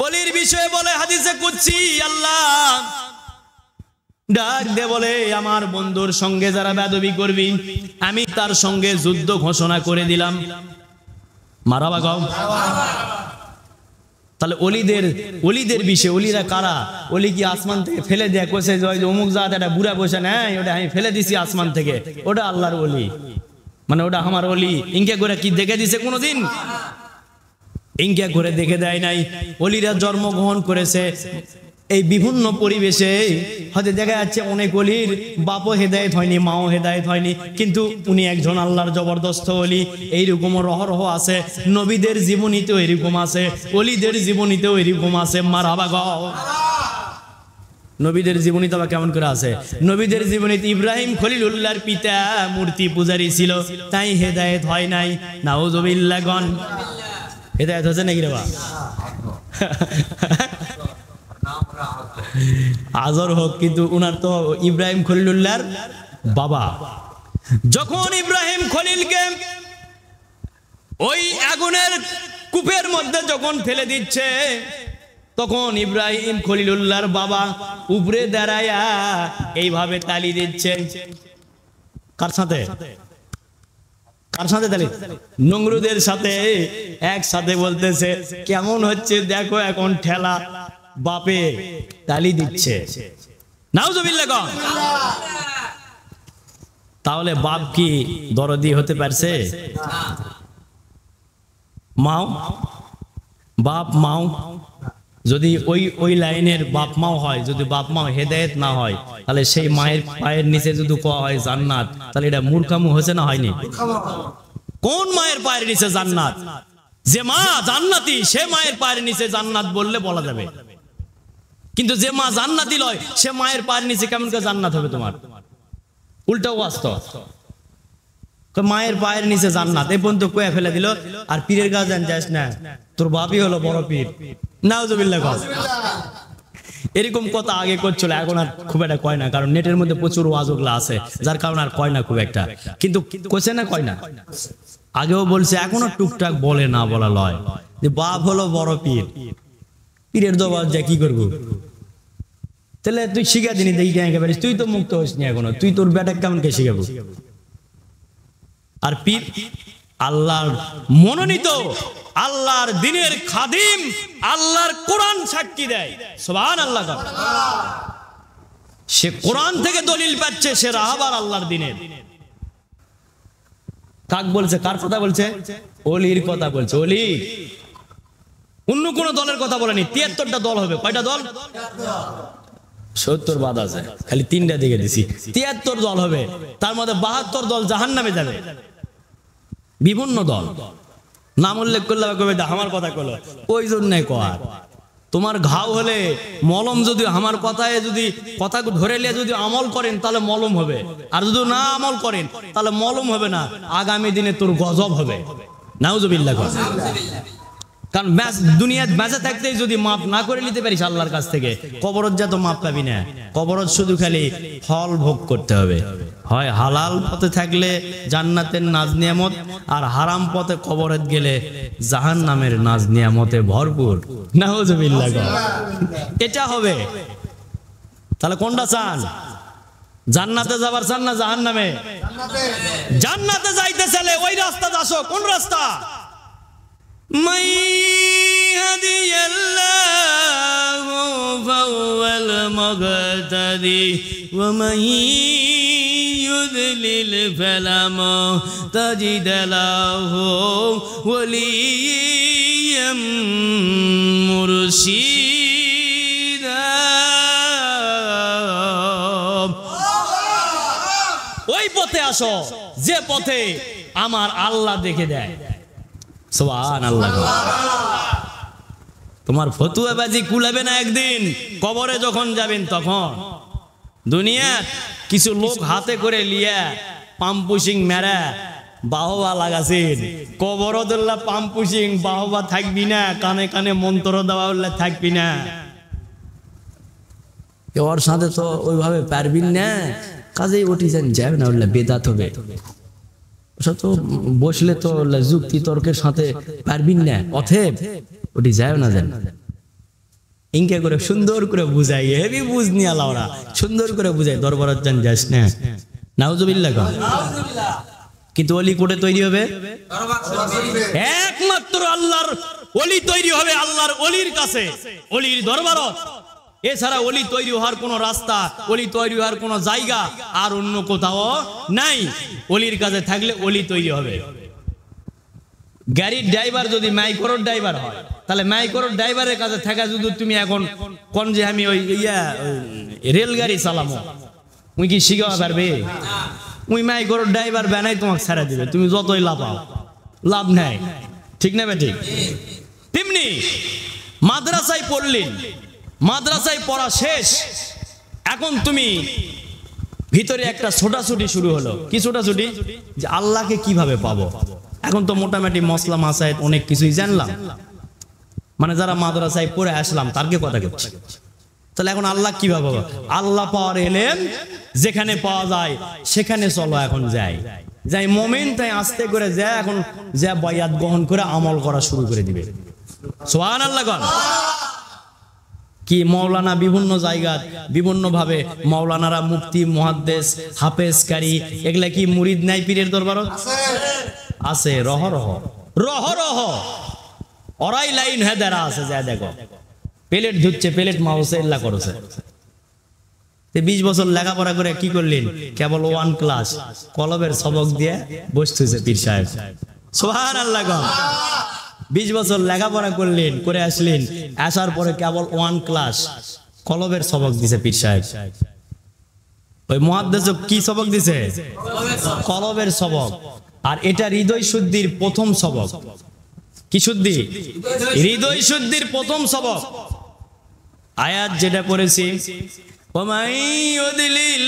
ওলির বিষয়ে বলে হাদিসে কুদসি, আল্লাহ ডাক দে বলে, আমার বন্ধুর সঙ্গে যারা বেয়াদবি করবি আমি তার সঙ্গে যুদ্ধ ঘোষণা করে দিলাম। মারহাবা গাও। তাহলে ওলিদের বিষয়ে, ওলিরা কারা? ওলি কি আসমান থেকে ফেলে দেয়, কোসে অমুক জাত একটা বুড়া বসে নেয়, ওটা আমি ফেলে দিছি আসমান থেকে, ওটা আল্লাহর ওলি, মানে ওটা আমার ওলি। ইনকে করে কি দেখে দিছে কোনোদিন? ইনকে করে দেখে দেয় নাই। ওলিরা জন্মগ্রহণ করেছে এই বিভিন্ন পরিবেশে। হয়তো দেখা যাচ্ছে অনেক ওলির বাপও হেদায়েত হয়নি, মাও হেদায়েত হয়নি, কিন্তু উনি একজন আল্লাহর জবরদস্ত ওলি। এইরকমও রহরহ আছে। নবীদের জীবনীতেও এরকম আছে, ওলিদের জীবনীতেও এরকম আছে। মারহাবা গাও। নবীদের জীবনীতে আবার কেমন করে আছে? নবীদের জীবনীতে ইব্রাহিম খলিলুল্লাহর পিতা মূর্তি পূজারী ছিল, তাই হেদায়েত হয় নাই। নাউজুবিল্লাহ গন। হেদায়েত হচ্ছে নাকি রে বা? আজর হোক, কিন্তু উনার তো ইব্রাহিম খলিলুল্লাহর বাবা। যখন ইব্রাহিম খলিলকে ওই আগুনের কূপের মধ্যে যখন ফেলে দিচ্ছে, তখন ইব্রাহিম খলিলুল্লাহর বাবা উপরে দাঁড়ায়া এইভাবে তালি দিচ্ছে। কার সাথে? কার সাথে তালি? নমরুদের সাথে একসাথে বলতেছে, কেমন হচ্ছে দেখো এখন ঠেলা। বাপে তালি দিচ্ছে। নাউজুবিল্লাহ কন। তাহলে বাপ কি দরদি হতে পারছে? মাও, বাপ মাও যদি ওই লাইনের বাপ মাও হয়, যদি বাপ মাও হেদায়েত না হয়, তাহলে সেই মায়ের পায়ের নিচে যদি কোয়া হয় জান্নাত, তাহলে এটা মূর্খামু হয়েছে না হয়নি? কোন মায়ের পায়ের নিচে জান্নাত? যে মা জান্নাতি সে মায়ের পায়ের নিচে জান্নাত বললে বলা যাবে, কিন্তু যে মা জান্নাতি লয় সে মায়ের পায়ের নিচে কেমন করে জান্নাত হবে? তোমার উল্টাও বাস্তব। মায়ের পায়ের নিচে জান্নাত এই পর্যন্ত কয়ে ফেলে দিল, আর পীরের কাছে যাস না, তোর বাপই হলো বড় পীর। নাউজুবিল্লাহ। এরকম কথা আগে করছিল, এখন আর খুব একটা কয় না, কারণ নেটের মধ্যে প্রচুর ওয়াজগুলা আছে, যার কারণে আর কয় না খুব একটা। কিন্তু কোসে না কয় না, আগেও বলছে, এখনো টুকটাক বলে, না বলা লয়, যে বাপ হলো বড় পীর, পীরের দরবার যা কি করবো? তাহলে তুই শিখা দিনি দেখি কেন পারিস? তুই তো মুক্ত হইস নি এখনো, তুই তোর বেটা কেমন কে শিখাবো? আর পীর আল্লাহর মনোনীত, আল্লাহর দ্বীনের খাদিম, আল্লাহর কোরআন সাক্ষী দেয়। সুবহানাল্লাহ। সে কোরআন থেকে দলিল পাচ্ছে, সে রাহাবার আল্লাহর দ্বীনের। কাক বলছে? কার কথা বলছে? ওলির কথা বলছে। ওলি অন্য কোন দলের কথা বলেনি। 73টা দল হবে। কয়টা দল? 70 বাদ আছে, খালি 3টা দিকে দিছি। 73 দল হবে, তার মধ্যে 72 দল জাহান্নামে যাবে। বিভিন্ন দল নাম উল্লেখ করলে আমার কথা করলো, ওই জন্য কর। তোমার ঘাও হলে মলম, যদি আমার কথায় যদি কথা ধরে নিয়ে যদি আমল করেন তাহলে মলম হবে, আর যদি না আমল করেন তাহলে মলম হবে না, আগামী দিনে তোর গজব হবে। নাউজুবিল্লাহ। কারণ দুনিয়ার বেঁচে থাকতেই যদি মাপ না করে নিতে পারিস আল্লাহর কাছ থেকে, কবরত যা তো মাপ পাবি না। কবরত শুধু খালি ফল ভোগ করতে হবে, হয় হালাল পথে থাকলে জান্নাতের নাজ নিয়ামত, আর হারাম পথে কবরত গেলে জাহান্নামের নাজ নিয়ামতে ভরপুর। নাউজুবিল্লাহ। এটা হবে। তাহলে কোনটা চান? জান্নাতে যাবার চান না জাহান্নামে? জান্নাতে যাইতে চাইলে ওই রাস্তা আসো। কোন রাস্তা? من يهدي الله فهو المهتدي ومن يضلل فلن تجد له وليا مرشدا। ওই পথে আসো যে পথে আমার আল্লাহ দেখে দেয়। সুবহানাল্লাহ। তোমার ফতুয়াবাজি কুলাবে না একদিন, কবরে যখন যাবেন তখন। দুনিয়া কিছু লোক হাতে করে লিয়া পাম্পুশিং মেরা বাহবা লাগাছেন, কবরদুল্লাহ পাম্পুশিং বাহবা থাকবি না, কানে কানে মন্ত্র দেওয়া উল্লাহ থাকবি না। ওর সাথে তো ওইভাবে পারবি না, কাজেই ওটি যেন যাবে না, উল্লাহ বেদাত হবে। তো বসলে তো যুক্তি তর্কের সাথে পারবি না, অথেব ওটি যায় না। যেন ইনকে করে সুন্দর করে বুঝাই, হেবি বুঝ নিয়ে আলাওরা সুন্দর করে বুঝাই, দরবারত যান যাস না। নাউজুবিল্লাহ। কিন্তু ওলি কোটে তৈরি হবে? একমাত্র আল্লাহর ওলি তৈরি হবে আল্লাহর ওলির কাছে, ওলির দরবারত। এছাড়া ওলি তৈরি হওয়ার কোন রাস্তা, ওলি তৈরি হওয়ার কোন জায়গা আর অন্য কোথাও নাই। ওলির কাছে থাকলে ওলি তৈরি হবে। গাড়ির ড্রাইভার যদি মাইক্রোর ড্রাইভার হয়, তাহলে মাইক্রোর ড্রাইভারের কাছে থাকা যদি তুমি এখন কোন যে আমি ওই রেলগাড়ি চালামো, উই কি শিখাতে পারবে? উই মাইক্রোর ড্রাইভার বানাই তোমাকে ছেড়ে দিবে, তুমি যতই লাফাও লাভ নাই। ঠিক না ঠিক? তেমনি মাদ্রাসায় পড়লেন, মাদ্রাসায় পড়া শেষ, এখন তুমি ভিতরে একটা ছোটাছুটি শুরু হলো। কি ছোটাছুটি? যে আল্লাহকে কিভাবে পাবো। এখন তো মোটামুটি মশলা মাসায় অনেক কিছুই জানলাম, মানে যারা মাদ্রাসায় পড়ে আসলাম তারকে কথা করছি। তাহলে এখন আল্লাহ কিভাবে পাবো? আল্লাহ পাওয়ার এলেম যেখানে পাওয়া যায় সেখানে চলো, এখন যাই যাই মোমেন তাই আস্তে করে যায়, এখন যা বায়াত গ্রহণ করে আমল করা শুরু করে দিবে। সুবহানাল্লাহ। কি মাওলানা বিভিন্ন জায়গায় বিভিন্ন ভাবে মাওলানারা মুফতি মুহাদ্দিস হাফেজকারী এগুলা কি মুরিদ নাই পীরের দরবারত? আছে রহ রহ রহ রহ ওরাই লাইন হেদারা আছে। যা দেখো প্লেট ধুচ্ছে, প্লেট মাউসে ইল্লা করছে, 20 বছর লেখাপড়া করে কি করলেন? কেবল 1 ক্লাস কলবের সবক দিয়ে বসতেছে পীর সাহেব। সুবহানাল্লাহ। 20 বছর লেখাপড়া করলেন, করে আসলেন, আসার পরে কেবল 1 ক্লাস কলবের সবক দিছে পীর সাহেব। ওই মুহাদ্দিস কি সবক দিছে? কলবের সবক। আর এটা হৃদয় শুদ্ধির প্রথম সবক। কি শুদ্ধি? হৃদয় শুদ্ধির প্রথম সবক। আয়াত যেটা পড়েছি, وَمَن يُضْلِلْ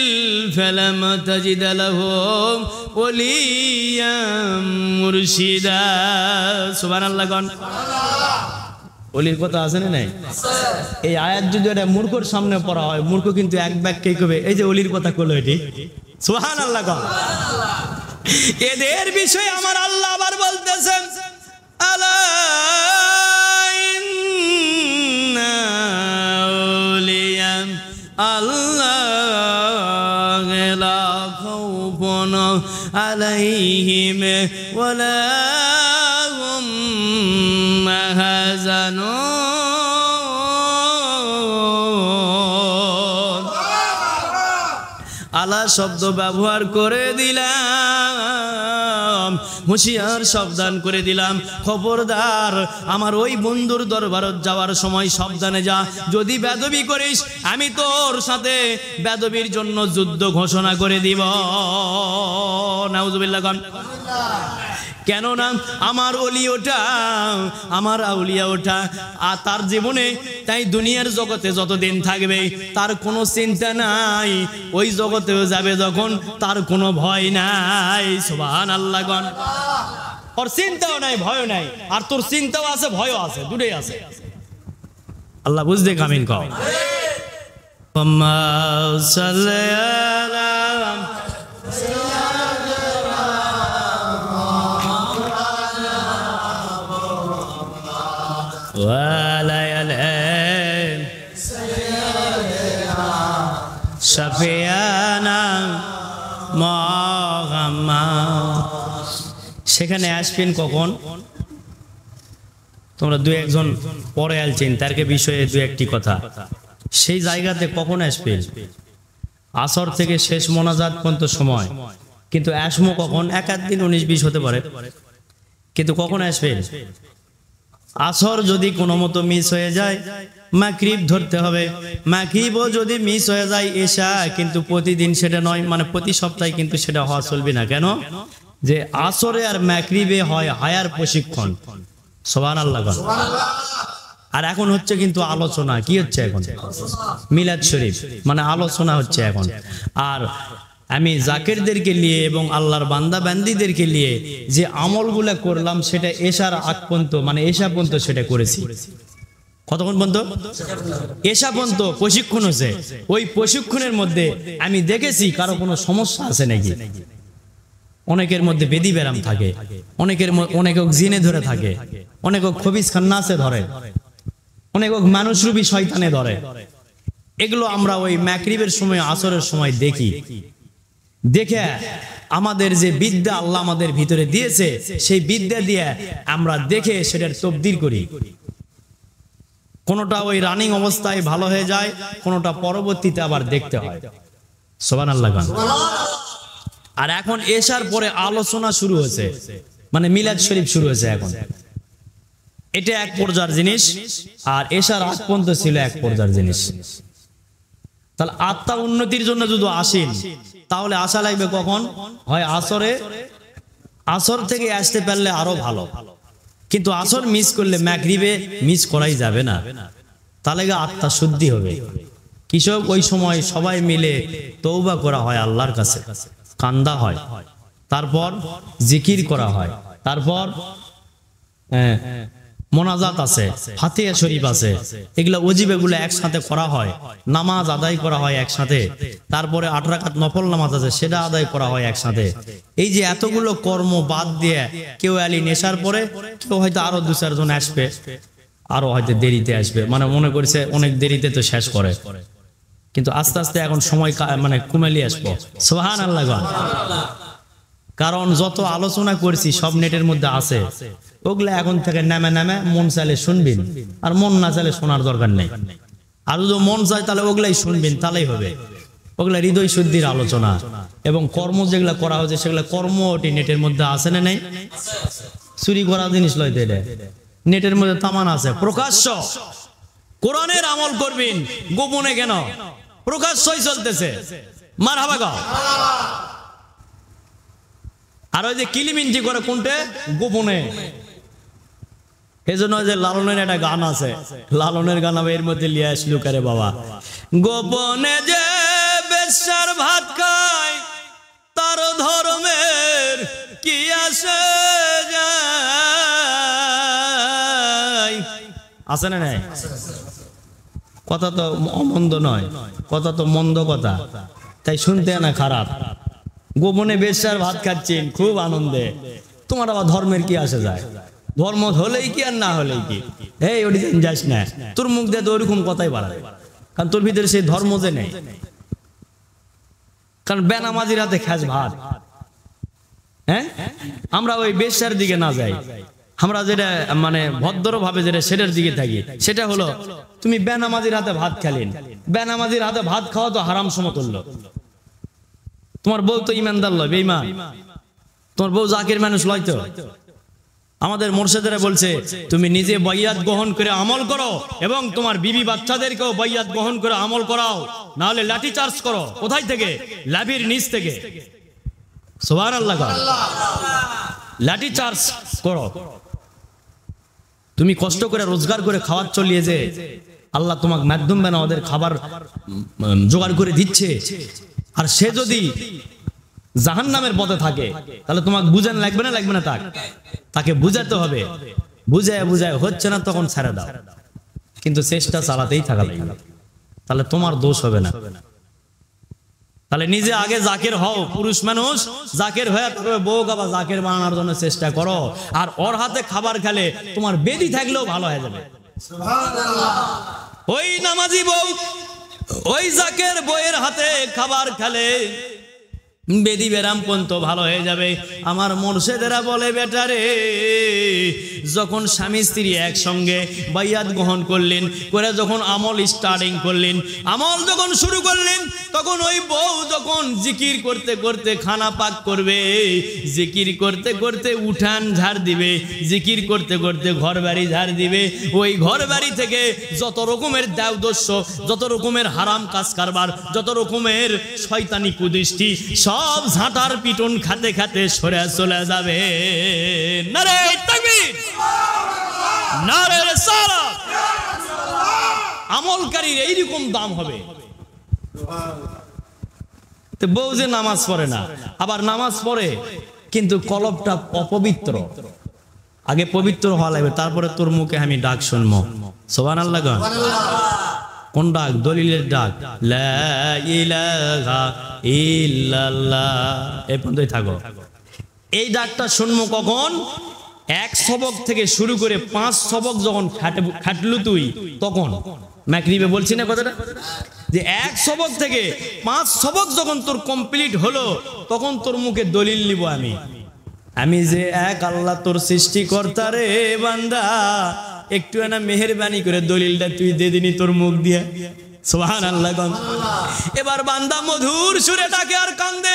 فَلَنْ تَجِدَ لَهُ وَلِيًّا مُرْشِدًا। সুবহানাল্লাহ। ওলির কথা আছে না নাই? এই আয়াত যদি এটা মূর্খর সামনে পড়া হয়, মূর্খ কিন্তু এক বাক্যেই কবে এই যে ওলির কথা কইলো এটি। সুবহানাল্লাহ। এদের বিষয়ে আমার আল্লাহ আবার বলতেছেন, আলা ইন্না আউলিয়া আল্লাহ লা খাউফুন আলাইহিম ওয়ালা হুম মাহজানুন। আলা শব্দ ব্যবহার করে দিলাম, হুঁশিয়ার সাবধান করে দিলাম, খবরদার আমার ওই বন্ধুর দরবারত যাওয়ার সময় সাবধানে যা। যদি বেদবি করিস আমি তোর সাথে বেদবির জন্য যুদ্ধ ঘোষণা করে দিব। নাউজুবিল্লাহ। কেননা আমার ওলি ওটা, আমার আউলিয়া ওটা, আর তার জীবনে তাই দুনিয়ার জগতে যতদিন থাকবে তার কোনো চিন্তা নাই, ওই জগতেও যাবে যখন তার কোনো ভয় নাই। সুবহানাল্লাহ। ওর চিন্তাও নাই, ভয়ও নাই। আর তোর চিন্তাও আছে, ভয়ও আছে, দুটোই আছে। আল্লাহ বুঝতে কামিন কও। সেখানে আসবেন কখন? তোমরা দু একজন পরে আলছেন, তারকে বিষয়ে দু একটি কথা। সেই জায়গাতে কখন আসবেন? আসর থেকে শেষ মোনাজাত পর্যন্ত সময়, কিন্তু আসমো কখন? এক আধ দিন 19-20 হতে পারে, কিন্তু কখন আসবেন? আসর যদি কোনো মতো মিস হয়ে যায় মাগরিব ধরতে হবে, মাগরিবও যদি মিস হয়ে যায় এশা, কিন্তু প্রতিদিন সেটা নয়, মানে প্রতি সপ্তাহে কিন্তু সেটা হওয়া চলবে না। কেন? যে আসরে আর মাগরিবে হয় হায়ার প্রশিক্ষণ। সুবহানাল্লাহ। আর এখন হচ্ছে কিন্তু আলোচনা। কি হচ্ছে এখন? মিলাদ শরীফ, মানে আলোচনা হচ্ছে এখন। আর আমি জাকিরদেরকে নিয়ে এবং আল্লাহর বান্দা বান্দীদেরকে নিয়ে যে আমলগুলা করলাম সেটা এশার আগ পর্যন্ত, মানে এশা পর্যন্ত সেটা করেছি। কতক্ষণ পর্যন্ত? এশা পর্যন্ত প্রশিক্ষণ হচ্ছে। ওই প্রশিক্ষণের মধ্যে আমি দেখেছি কারো কোনো সমস্যা আছে নাকি। অনেকের মধ্যে বেদি ব্যারাম থাকে, অনেকে জিনে ধরে থাকে, অনেকে খবিস খান্নাসে ধরে, অনেকে মানুষরূপী শয়তানে ধরে। এগুলো আমরা ওই মাগরিবের সময়, আসরের সময় দেখি। দেখে আমাদের যে বিদ্যা আল্লাহ আমাদের ভিতরে দিয়েছে, সেই বিদ্যা দিয়ে আমরা দেখে সেটার তবদিল করি। কোনোটা ওই রানিং অবস্থায় ভালো হয়ে যায়, কোনোটা পরবর্তীতে আবার দেখতে হয়। সুবহানাল্লাহ। আর এখন এশার পরে আলোচনা শুরু হয়েছে, মানে মিলাদ শরীফ শুরু হয়েছে এখন। এটা এক পর্যায়ের জিনিস, আর এশার আগ পর্যন্ত ছিল এক পর্যায়ের জিনিস। তাহলে আত্মা উন্নতির জন্য যদি আসেন, তাহলে আশা লাগবে কখন? হয় আসরে, আসর থেকে আসতে পারলে আরো ভালো, কিন্তু আসর মিস করলে মাগরিবে মিস করাই যাবে না। তাহলে আত্মা শুদ্ধি হবে। কৃষক ওই সময় সবাই মিলে তওবা করা হয় আল্লাহর কাছে, কান্দা হয়, তারপর জিকির করা হয়, তারপর মোনাজাত আছে, ফাতিহা শরীফ আছে, এগুলা ওয়াজিব, এগুলো একসাথে করা হয়, নামাজ আদায় করা হয় একসাথে, তারপরে 8 রাকাত নফল নামাজ আছে সেটা আদায় করা হয় একসাথে। এই যে এতগুলো কর্ম বাদ দিয়ে কেউ আলী নেশার পরে, কেউ হয়তো আরো 2-4 জন আসবে, আরো হয়তো দেরিতে আসবে, মানে মনে করছে অনেক দেরিতে তো শেষ করে, কিন্তু আস্তে আস্তে এখন সময় মানে কমেলি আসবো। সুবহানাল্লাহ। কারণ যত আলোচনা করছি সব নেটের মধ্যে আছে, ওগুলা এখন থেকে নামে নামে মন চাইলে শুনবেন, আর মন না চাইলে শোনার দরকার নেই। আর যদি মন চায় তাহলে ওগুলাই শুনবেন, তাহলেই হবে। ওগুলা হৃদয় শুদ্ধির আলোচনা এবং কর্ম যেগুলা করা হচ্ছে সেগুলা কর্ম নেটের মধ্যে আছে না নাই? চুরি করা জিনিস লইতে এটা নেটের মধ্যে তামান আছে। প্রকাশ্য কোরআনের আমল করবেন, গোপনে কেন? প্রকাশ্যই চলতেছে। মারহাবা গাও। আর ওই যে কিলিমিনজি করে কোনটা? গোপনে। এজন্য যে লালনের একটা গান আছে, লালনের গান আমি এর মধ্যে লিয়ে আসলো কারে বাবা, গোপনে যে বেশ্যার ভাত খায় তার ধর্মের কি আসে যায়। আছে না নাই? কথা তো অমন্দ নয়, কথা তো মন্দ কথা, তাই শুনতে না খারাপ। গোপনে বেশ্যার ভাত খাচ্ছেন খুব আনন্দে, তোমার আবার ধর্মের কি আসে যায়? ধর্ম হলেই কি আর না হলেই কি? এই ওটি যাস না, তোর মুখ দিয়ে তো ওরকম কথাই বাড়াবে, কারণ তোর ভিতরে সেই ধর্ম যে নেই। কারণ বেনামাজির হাতে খাস ভাত। হ্যাঁ, আমরা ওই বেশ্যার দিকে না যাই, আমরা যেটা মানে ভদ্রভাবে যেটা সেটার দিকে থাকি, সেটা হলো তুমি বেনামাজির হাতে ভাত খেলেন। বেনামাজির হাতে ভাত খাওয়া তো হারাম সমতুল্য। তোমার বউ তো ইমানদার লয়, বেঈমান। তোমার বউ জাকির মানুষ লয় তো। আমাদের মুর্শিদেরা বলছে তুমি নিজে বাইয়াত গ্রহণ করে আমল করো এবং তোমার বিবি বাচ্চাদেরকেও বাইয়াত গ্রহণ করে আমল করাও, না হলে লাঠি চার্জ করো। কোথায় থেকে? লাভির নিচ থেকে। সুবহানাল্লাহ, লাঠি চার্জ করো। তুমি কষ্ট করে রোজগার করে খাবার চলিয়ে যে আল্লাহ তোমাকে মাধ্যম বানা ওদের খাবার জোগাড় করে দিচ্ছে, আর সে যদি জাহান্নামের পথে থাকে তাহলে তোমাকে বুঝান লাগবে না? লাগবে না? তাকে বুঝাতে হবে। বুঝায় বুঝায় হচ্ছে না, তখন ছেড়ে দাও, কিন্তু চেষ্টা চালাতেই থাকা লাগবে, তাহলে তোমার দোষ হবে না। তাহলে নিজে আগে জাকের হও, পুরুষ মানুষ জাকের হয়ে তবে বউ বা জাকের বানানোর জন্য চেষ্টা করো। আর ওর হাতে খাবার খেলে তোমার বেদি থাকলেও ভালো হয়ে যাবে। ওই নামাজি বউ ওই জাকের বউয়ের হাতে খাবার খেলে বেদি বেরাম পর্যন্ত ভালো হয়ে যাবে। আমার মুর্শিদেরা বলে বেটারে, যখন স্বামী স্ত্রী একসঙ্গে বাইয়াত গ্রহণ করলেন, করে যখন আমল স্টার্টিং করলেন, আমল যখন শুরু করলেন, তখন ওই বউ যখন জিকির করতে করতে খানা পাক করবে, জিকির করতে করতে উঠান ঝাড় দিবে, জিকির করতে করতে ঘর বাড়ি ঝাড় দিবে, ওই ঘর বাড়ি থেকে যত রকমের দেবদস্য, যত রকমের হারাম কাজ কারবার, যত রকমের শয়তানি কুদৃষ্টি সব ঝাঁটার পিটন খাতে খাতে সরে চলে যাবে। নারে তাকবীর, নারে রিসালাত। আমলকারীর এইরকম দাম হবে। তো বউ যে নামাজ পড়ে না, আবার নামাজ পড়ে কিন্তু কলবটা অপবিত্র। আগে পবিত্র হওয়া লাগবে, তারপরে তোর মুখে আমি ডাক শুনবো। সুবহানাল্লাহ। কোন ডাক? দলিলের ডাক, লা ইলাহা ইল্লাল্লাহ। এই পর্যন্তই থাকো। এই ডাকটা শুনবো কখন? এক সবক থেকে শুরু করে 5 সবক যখন খাটলু তুই, তখন মাগরিবে বলছি না কথাটা, যে এক সবক থেকে 5 সবক যখন তোর কমপ্লিট হলো, তখন তোর মুখে দলিল নিব আমি যে এক আল্লাহ তোর সৃষ্টিকর্তা রে বান্দা, একটু না মেহেরবানি করে দলিলটা তুই দে দিনি তোর মুখ দিয়ে। সুবহানাল্লাহ। এবার বান্দা মধুর সুরে ডাকে আর কান্দে,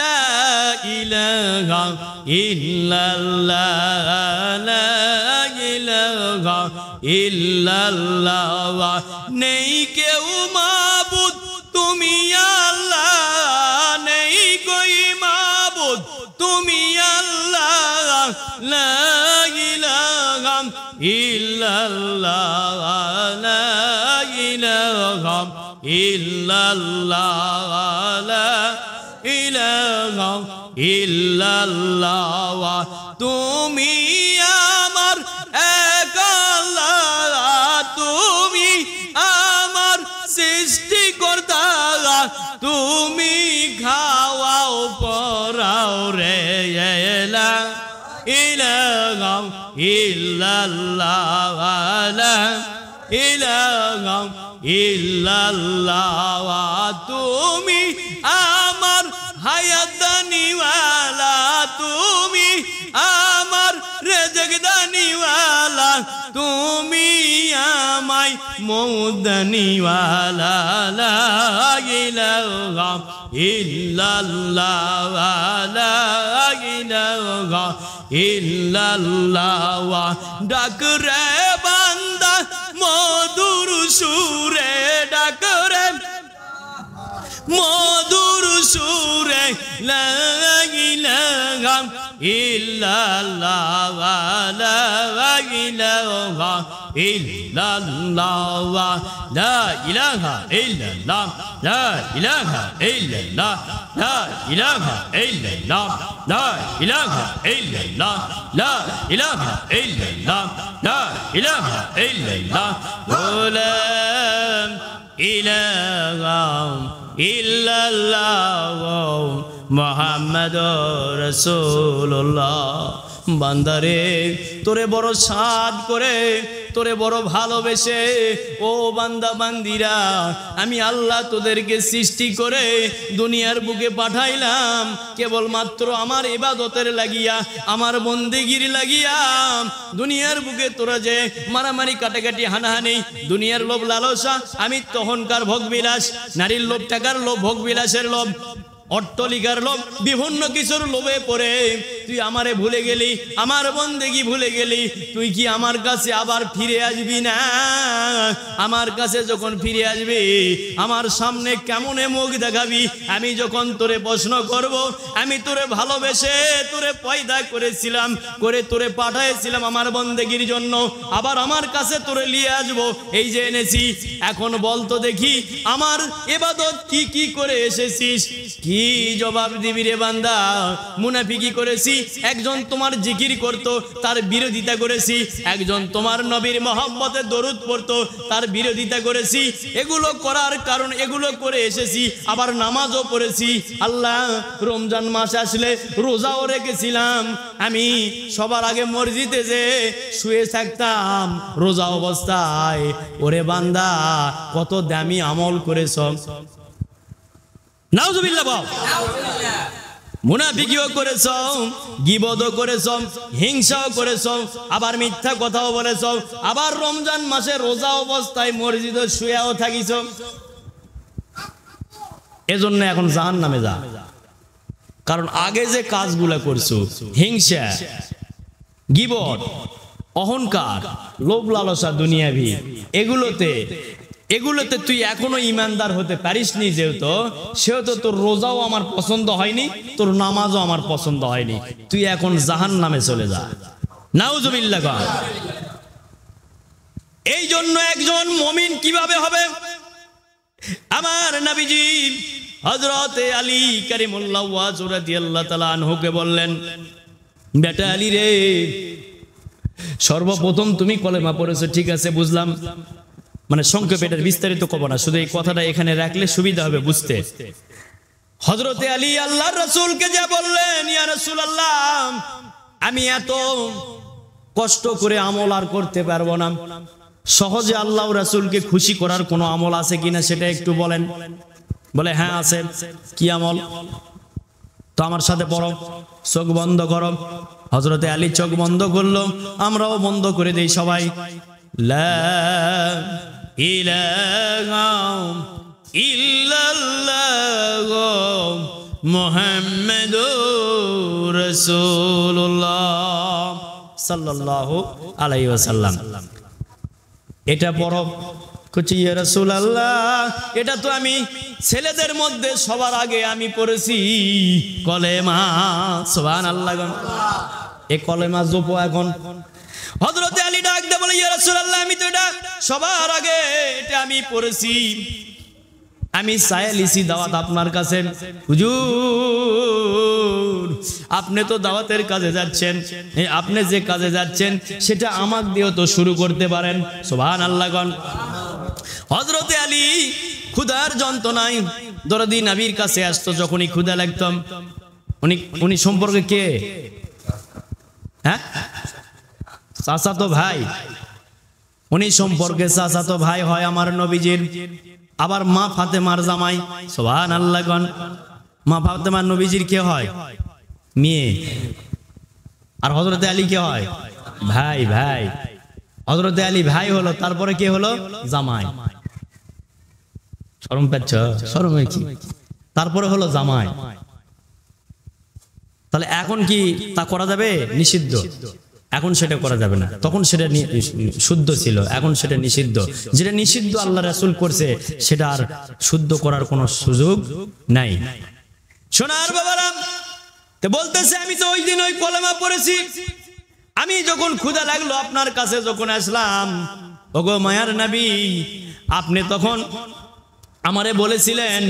লা ইলাহা ইল্লাল্লাহ, লা ইলাহা ইল্লাল্লাহ। নেই কেউ মাবুদ তুমি আল্লাহ, নেই কই মাবুদ তুমি আল্লাহ, লা ইলাহা ইল্লাল্লাহ, লা ইলাহা ইল্লাল্লাহ, লা ইলাহা ইল্লাল্লাহ। তুমি আমার এক আল্লাহ, তুমি আমার সৃষ্টিকর্তা, তুমি খাওয়াও পরাও রে, লা ইলাহা ইল্লাল্লাহ, লা ইলাহা ইল্লাল্লাহ। তুমি আমার হায়াত দানিওয়ালা, তুমি আমার রেজক দানিওয়ালা, তুমি আমায় আমায় মৌদানিওয়ালা লা ইলাহা ইল্লাল্লাহ লা ইলাহা ইল্লাল্লাহ ডাক রে বান্দা মধুর সুরে ডাক রে মধুর সুরে লা ইলাহা ইল্লাল্লাহ লা ইলাহা ইল্লাল্লাহ লা ইলাহা ইল্লাল্লাহ লা ইলাহা ইল্লাল্লাহ লা ইলাহা ইল্লাল্লাহ লা ইলাহা ইল্লাল্লাহ লা ইলাহা ইল্লাল্লাহ লা ইলাহা ইল্লাল্লাহ লা ইলাহা ইল্লাল্লাহ মুহাম্মাদুর রাসূলুল্লাহ। বান্দারে তোরে বড় সাদ করে তোরে বড় ভালোবেসে ও বান্দা বান্দিরা আমি আল্লাহ তোদেরকে সৃষ্টি করে দুনিয়ার বুকে পাঠাইলাম কেবলমাত্র আমার ইবাদতের লাগিয়া আমার বন্দেগীর লাগিয়া। দুনিয়ার বুকে তোরা যে মারামারি কাটাকাটি হানাহানি দুনিয়ার লোভ লালসা আমি তখনকার ভোগবিলাস নারীর লোভ টাকার লোভ ভোগবিলাসের লোভ অট্টলিকার লোভ বিভিন্ন কিছুর লোভে পড়ে তুই আমারে ভুলে গেলি আমার বন্দেগী ভুলে গেলি। তুই কি আমার কাছে আবার ফিরে আসবি না? আমার কাছে যখন ফিরে আসবি আমার সামনে কেমনে মুখ দেখাবি? আমি যখন তোরে প্রশ্ন করব আমি তোরে ভালোবেসে তোরে পয়দা করেছিলাম করে তোরে পাঠাইছিলাম আমার বন্দেগীর জন্য আবার আমার কাছে তোরে নিয়ে আসবো এই যে এনেছি। এখন বলতো দেখি আমার ইবাদত কি কি করে এসেছিস? কি জবাব দিবি রে বান্দা? মুনাফিকি করেছি, একজন তোমার জিকির করত তার বিরোধিতা করেছি, একজন তোমার নবীর মহব্বতে দরুদ পড়তো তার বিরোধিতা করেছি। এগুলো করার কারণ এগুলো করে এসেছি আবার নামাজও পড়েছি। আল্লাহ রমজান মাস আসলে রোজাও রেখেছিলাম। আমি সবার আগে মসজিদে যে শুয়ে থাকতাম রোজা অবস্থায়। ওরে বান্দা কত দামি আমল করেছ। নাউজুবিল্লাহ বল। মুনাফিকিও করেছ, গীবতও করেছ, হিংসাও করেছ, আবার মিথ্যা কথাও বলেছ, আবার রমজান মাসে রোজা অবস্থায় মসজিদে শুয়েও থাকিছ। এজন্য এখন জাহান্নামে যা। কারণ আগে যে কাজগুলো করছো হিংসা, গীবত, অহংকার, লোভ লালসা, দুনিয়াভি, এগুলোতে তুই এখনো ইমানদার হতে পারিসনি। সেহেতু তোর রোজাও আমার পছন্দ হয়নি, তোর নামাজও আমার পছন্দ হয়নি। তুই এখন জাহান্নামে চলে যা। নাউজুবিল্লাহ। এই জন্য একজন মুমিন কিভাবে হবে? আমার নবীজি হযরত আলী কারিমুল্লাহ ওয়াজহু রাদিয়াল্লাহু তাআলা আনহুকে বললেন, বেটা আলী রে, সর্বপ্রথম তুমি কলেমা পড়েছো, ঠিক আছে বুঝলাম, মানে সংক্ষেপে এটার বিস্তারিত কব না, শুধু এই কথাটা এখানে রাখলে সুবিধা হবে বুঝতে। হযরতে আলী আল্লাহর রাসূলকে যা বললেন, ইয়া রাসূলুল্লাহ, আমি এত কষ্ট করে আমল আর করতে পারবো না, সহজে আল্লাহ রাসূলকে খুশি করার কোনো আমল আছে কিনা সেটা একটু বলেন। বলে হ্যাঁ আছে। কি আমল? তো আমার সাথে পড়ো, চোখ বন্ধ করো। হযরতে আলী চোখ বন্ধ করলো, আমরাও বন্ধ করে দেই সবাই। লা ইলাহা ইল্লাল্লাহ মুহাম্মাদুর রাসূলুল্লাহ সাল্লাল্লাহু আলাইহি ওয়াসাল্লাম। এটা পড়ো। কচি ইয়া রাসূলুল্লাহ, এটা তো আমি ছেলেদের মধ্যে সবার আগে আমি পড়েছি কলেমা। সুবহানাল্লাহ। এই কলেমা জপো এখন। হযরতে আলী ডাক দিয়ে বলে, ইয়া রাসূলুল্লাহ, আমি তো এটা সবার আগে এটা আমি পড়েছি। আমি চাইছি দাওয়াত আপনার কাছে। হুজুর, আপনি তো দাওয়াতের কাজে যাচ্ছেন, আপনি যে কাজে যাচ্ছেন সেটা আমাকে দিয়েও তো শুরু করতে পারেন। সুবহানাল্লাহ। হযরতে আলী ক্ষুধার যন্ত্রণায় দরদি নবীর কাছে আসতো যখনই ক্ষুধা লাগতাম। উনি সম্পর্কে কে? হ্যাঁ, চাচাতো ভাই। উনি সম্পর্কে চাচাতো ভাই হয় আমার নবীজির, আবার মা ফাতেমার জামাই। সুবহানাল্লাহ। মা ফাতেমার নবীজির কে হয়? মেয়ে। আর হযরতে আলী কে হয়? ভাই। ভাই হযরতে আলী ভাই হলো, তারপরে কে হলো? জামাই। শরম পাচ্ছ? শরম কি? তারপরে হলো জামাই। তাহলে এখন কি তা করা যাবে? নিষিদ্ধ। এখন সেটা করা যাবে না, তখন সেটা শুদ্ধ ছিল, এখন সেটা নিষিদ্ধ। যেটা নিষিদ্ধ আল্লাহ রাসূল করছে সেটা আর শুদ্ধ করার কোনো সুযোগ নাই। সোনার বাবারা, তো বলতেছে আমি তো ওই দিন ওই কলেমা পড়েছি, আমি যখন ক্ষুধা লাগলো আপনার কাছে যখন আসলাম, ওগো মায়ার নবী, আপনি তখন আমারে বলেছিলেন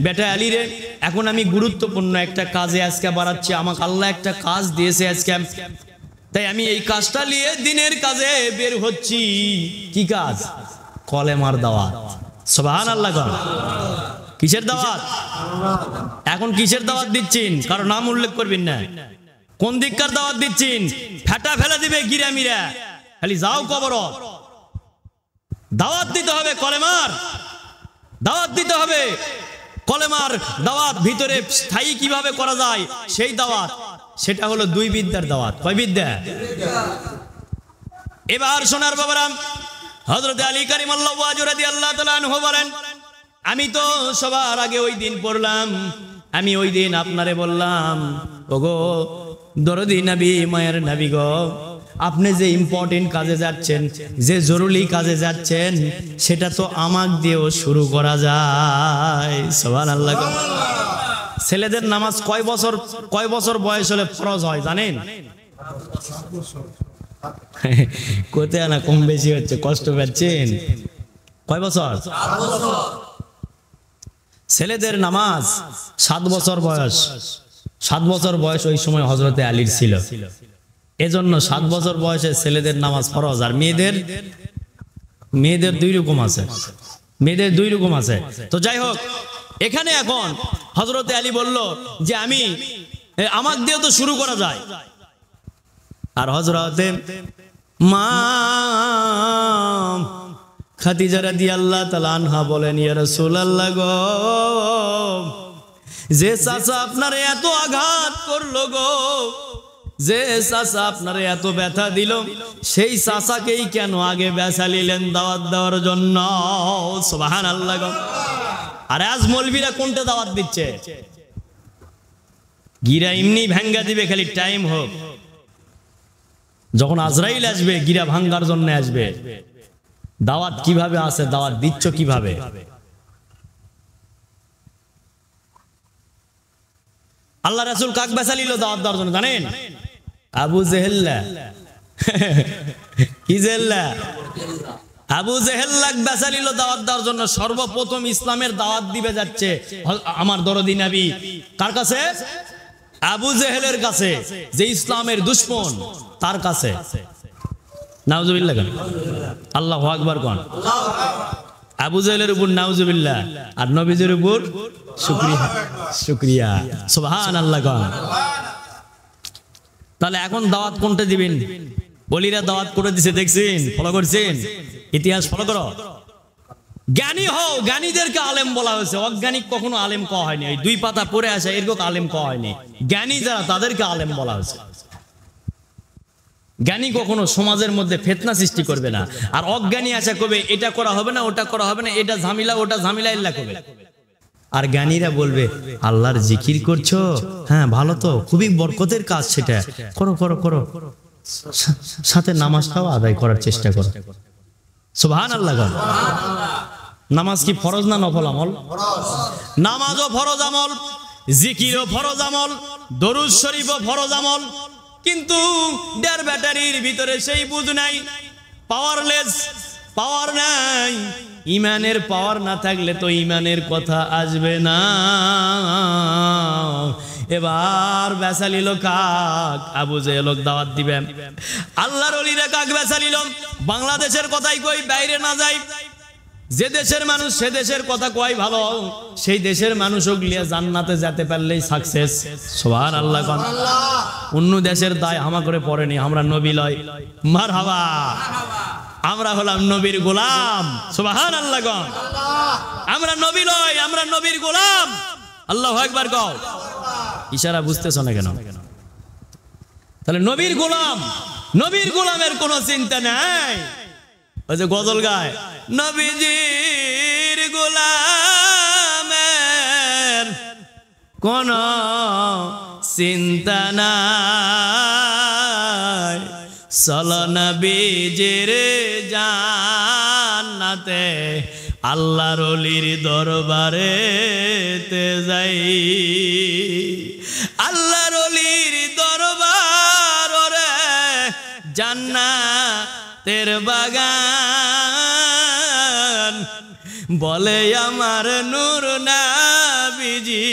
বেটা আলী রে, এখন আমি গুরুত্বপূর্ণ একটা কাজে আজকে বাড়াচ্ছি, আমাকে আল্লাহ একটা কাজ দিয়েছে আজকে, তাই আমি এই কাজটা নিয়ে দিনের কাজে বের হচ্ছি। কি কাজ? কলেমার দাওয়াত। সুবহানাল্লাহ। কিসের দাওয়াত? এখন কিসের দাওয়াত দিচ্ছেন? কারো নাম উল্লেখ করবেন না। কোন দিককার দাওয়াত দিচ্ছেন? ফেটা ফেলে দিবে গিরা মিরা, খালি যাও কবর। দাওয়াত দিতে হবে কলেমার, দাওয়াত দিতে হবে কলেমার দাওয়াত। ভিতরে স্থায়ী কিভাবে করা যায় সেই দাওয়াত, সেটা হলো দুই বিদ্যার দাওয়াত। কয় বিদ্যা? এবার সোনার বাবারা, হযরত আলী কারিমাল্লাহু ওয়াজহু রাদিয়াল্লাহু তাআলা আনহু বলেন, আমি তো সবার আগে ওই দিন পড়লাম, আমি ওই দিন আপনারে বললাম, ওগো দরদি নবী, মায়ের নবী গো, আপনি যে ইম্পর্টেন্ট কাজে যাচ্ছেন, যে জরুরি কাজে যাচ্ছেন, সেটা তো আমাক দিয়েও শুরু করা যায়। সুবহানাল্লাহ। ছেলেদের নামাজ কয় বছর বয়স হলে ফরজ হয় জানেন? কোথায় না কম বেশি হচ্ছে, কষ্ট পাচ্ছেন? কয় বছর? ছেলেদের নামাজ 7 বছর বয়স। 7 বছর বয়স ওই সময় হযরতে আলীর ছিল, এজন্য 7 বছর বয়সে ছেলেদের নামাজ ফরজ। আর মেয়েদের দুই রকম আছে, মেয়েদের দুই রকম আছে। তো যাই হোক, এখানে এখন হযরতে আলী বলল যে আমাক দিয়ে তো শুরু করা যায়। আর হযরতে মা খাদিজা রাদিয়াল্লাহু তাআলা আনহা বলেন, ইয়া রাসূলুল্লাহ গো, যে চাচা আপনারে এত আঘাত করলো গো, যে চাচা আপনারে এত ব্যথা দিল, সেই চাচাকেই কেন আগে বেচালিলেন দাওয়াত দেওয়ার জন্য? সুবহানাল্লাহ। আর আজ মৌলবীরা কোনটা দাওয়াত দিচ্ছে? গিরা এমনি ভাঙ্গা দিবে, খালি টাইম হোক। যখন আজরাইল আসবে গিরা ভাঙ্গার জন্য আসবে। দাওয়াত কিভাবে আছে? দাওয়াত দিচ্ছ কিভাবে? আল্লাহ রাসূল কাক বেচালিল দাওয়াত দেওয়ার জন্য জানেন? আবু জেহেল্লা। কি জেহেল্লা? আবু জেহেল্লাক বেচালিল দাওয়াত দেওয়ার জন্য। সর্বপ্রথম ইসলামের দাওয়াত দিবে যাচ্ছে আমার দরদি নবী কার কাছে? আবু জেহেলের কাছে, যে ইসলামের দুশমন, তার কাছে। নাউজুবিল্লাহ কেন? আল্লাহু আকবার কোন? আবু জেহেলের উপর নাউজুবিল্লাহ, আর নবীজির উপর শুকরিয়া। শুকরিয়া। সুবহানাল্লাহ কোন? তাহলে এখন দাওয়াত কোনটা দিবেন? বলিরা দাওয়াত করে দিছে, দেখছেন? ফলো করছেন? ইতিহাস ফলো করো। জ্ঞানী হও, জ্ঞানীদেরকে আলেম বলা হয়েছে, অজ্ঞানী কখনো আলেম কওয়া হয়নি। এই 2 পাতা পড়ে আসে এরকম আলেম কওয়া হয়নি। জ্ঞানী যারা তাদেরকে আলেম বলা হয়েছে। জ্ঞানী কখনো সমাজের মধ্যে ফিতনা সৃষ্টি করবে না। আর অজ্ঞানী আশা করবে এটা করা হবে না, ওটা করা হবে না, এটা ঝামেলা, ওটা ঝামেলা, ইল্লা করবে। আর জ্ঞানীরা বলবে আল্লাহর জিকির করছো, হ্যাঁ ভালো তো, খুবই বরকতের কাজ, সেটা করো করো করো, সাথে নামাজটাও আদায় করার চেষ্টা করো। সুবহানাল্লাহ। নামাজ কি ফরজ না নফল আমল? নামাজও ফরজ আমল, জিকিরও ফরজ আমল, দরুদ শরীফও ফরজ আমল। কিন্তু ডের ব্যাটারির ভিতরে সেই বুঝ নাই, পাওয়ারলেস, পাওয়ার নাই। ইমানের পাওয়ার না থাকলে তো ইমানের কথা আসবে না। এবার বেচালিল কাক? আবু জেহেল দাওয়াত দিবে। আল্লাহর ওলিরা কাক বেচালিল? বাংলাদেশের কথাই কই, বাইরে না যাই। যে দেশের মানুষ সে দেশের কথা কয় ভালো, সেই দেশের মানুষও গিয়ে জান্নাতে যেতে পারলেই সাকসেস। সুবহানাল্লাহ। অন্য দেশের দায় হামা করে পড়েনি, আমরা নবী লয়। মারহাবা। আমরা হলাম নবীর গোলাম। সুবহানাল্লাহ। আমরা নবী লয়, আমরা নবীর গোলাম। আল্লাহু আকবার কও। ইশারা বুঝতেছ না কেন? তাহলে নবীর গোলাম, নবীর গোলামের কোনো চিন্তা নাই। ওই যে গজল গায়, নবীজির গোলামের কোন চিন্তা নাই, চলো নবীজির জান্নাতে আল্লাহর ওলির দরবারে তে যাই। আল্লাহর ওলির দরবার ওরে জান্নাতের বাগান, বলে আমার নূর নবীজি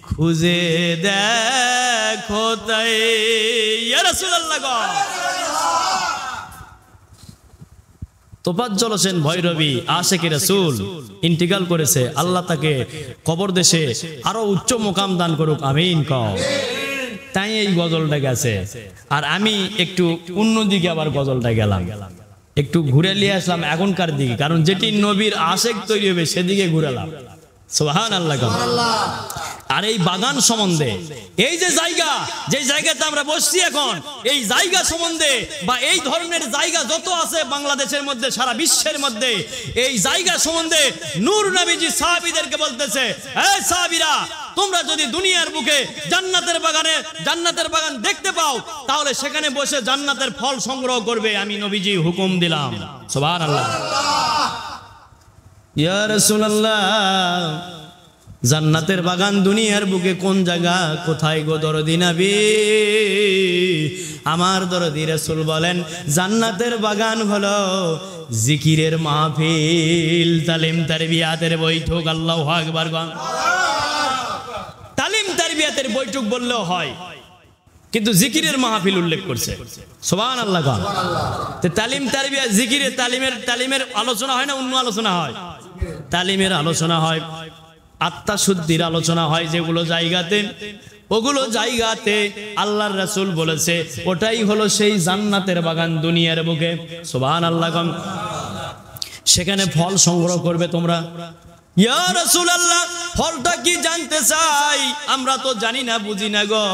খুঁজে দেখো তাই। ইয়া রাসূলুল্লাহ গো। তোফাজ্জল হোসেন ভৈরবী আশিকে রাসূল ইন্তিকাল করেছে, আল্লাহ তাকে কবর দেশে আরো উচ্চ মোকাম দান করুক, আমিন কও। তাই এই গজলটা গেছে। আর আমি একটু অন্যদিকে আবার গজলটা গেলাম, একটু ঘুরে নিয়ে আসলাম এখনকার দিকে, কারণ যেটি নবীর আশেক তৈরি হবে সেদিকে ঘুরালাম। সুবহানাল্লাহ। আর এই বাগান সম্বন্ধে, এই যে জায়গা, যে জায়গাতে আমরা বসছি এখন, এই জায়গা সম্বন্ধে বা এই ধরনের জায়গা যত আছে বাংলাদেশের মধ্যে, সারা বিশ্বের মধ্যে, এই জায়গা সম্বন্ধে নূর নবীজি সাহাবীদেরকে বলতেছে, এই সাহাবীরা, তোমরা যদি দুনিয়ার বুকে জান্নাতের বাগান দেখতে পাও, তাহলে সেখানে বসে জান্নাতের ফল সংগ্রহ করবে, আমি নবীজি হুকুম দিলাম। সুবহানাল্লাহ। ইয়া রাসূলুল্লাহ, জান্নাতের বাগান দুনিয়ার বুকে কোন জায়গা, কোথায় গো দরদি নবী? আমার দরদি রাসূল বলেন, জান্নাতের বাগান হলো জিকিরের মাহফিল, তালিম তারবিয়াতের বৈঠক। আল্লাহু আকবার। তালিম তারবিয়াতের বৈঠক বললেও হয়, কিন্তু জিকিরের মাহফিল উল্লেখ করছে। সুবহানাল্লাহ। তালিম তারবিয়া, জিকিরের তালিমের আলোচনা হয় না, অন্য আলোচনা হয়? তালিমের আলোচনা হয়, আত্মা শুদ্ধির আলোচনা হয়, যেগুলো জায়গাতে, ওগুলো জায়গাতে আল্লাহর রাসূল বলেছে ওটাই হলো সেই জান্নাতের বাগান দুনিয়ার বুকে। সুবহানাল্লাহ। সেখানে ফল সংগ্রহ করবে তোমরা। ইয়া রাসূলুল্লাহ, ফলটা কি জানতে চাই? আমরা তো জানি না, বুঝি না গো।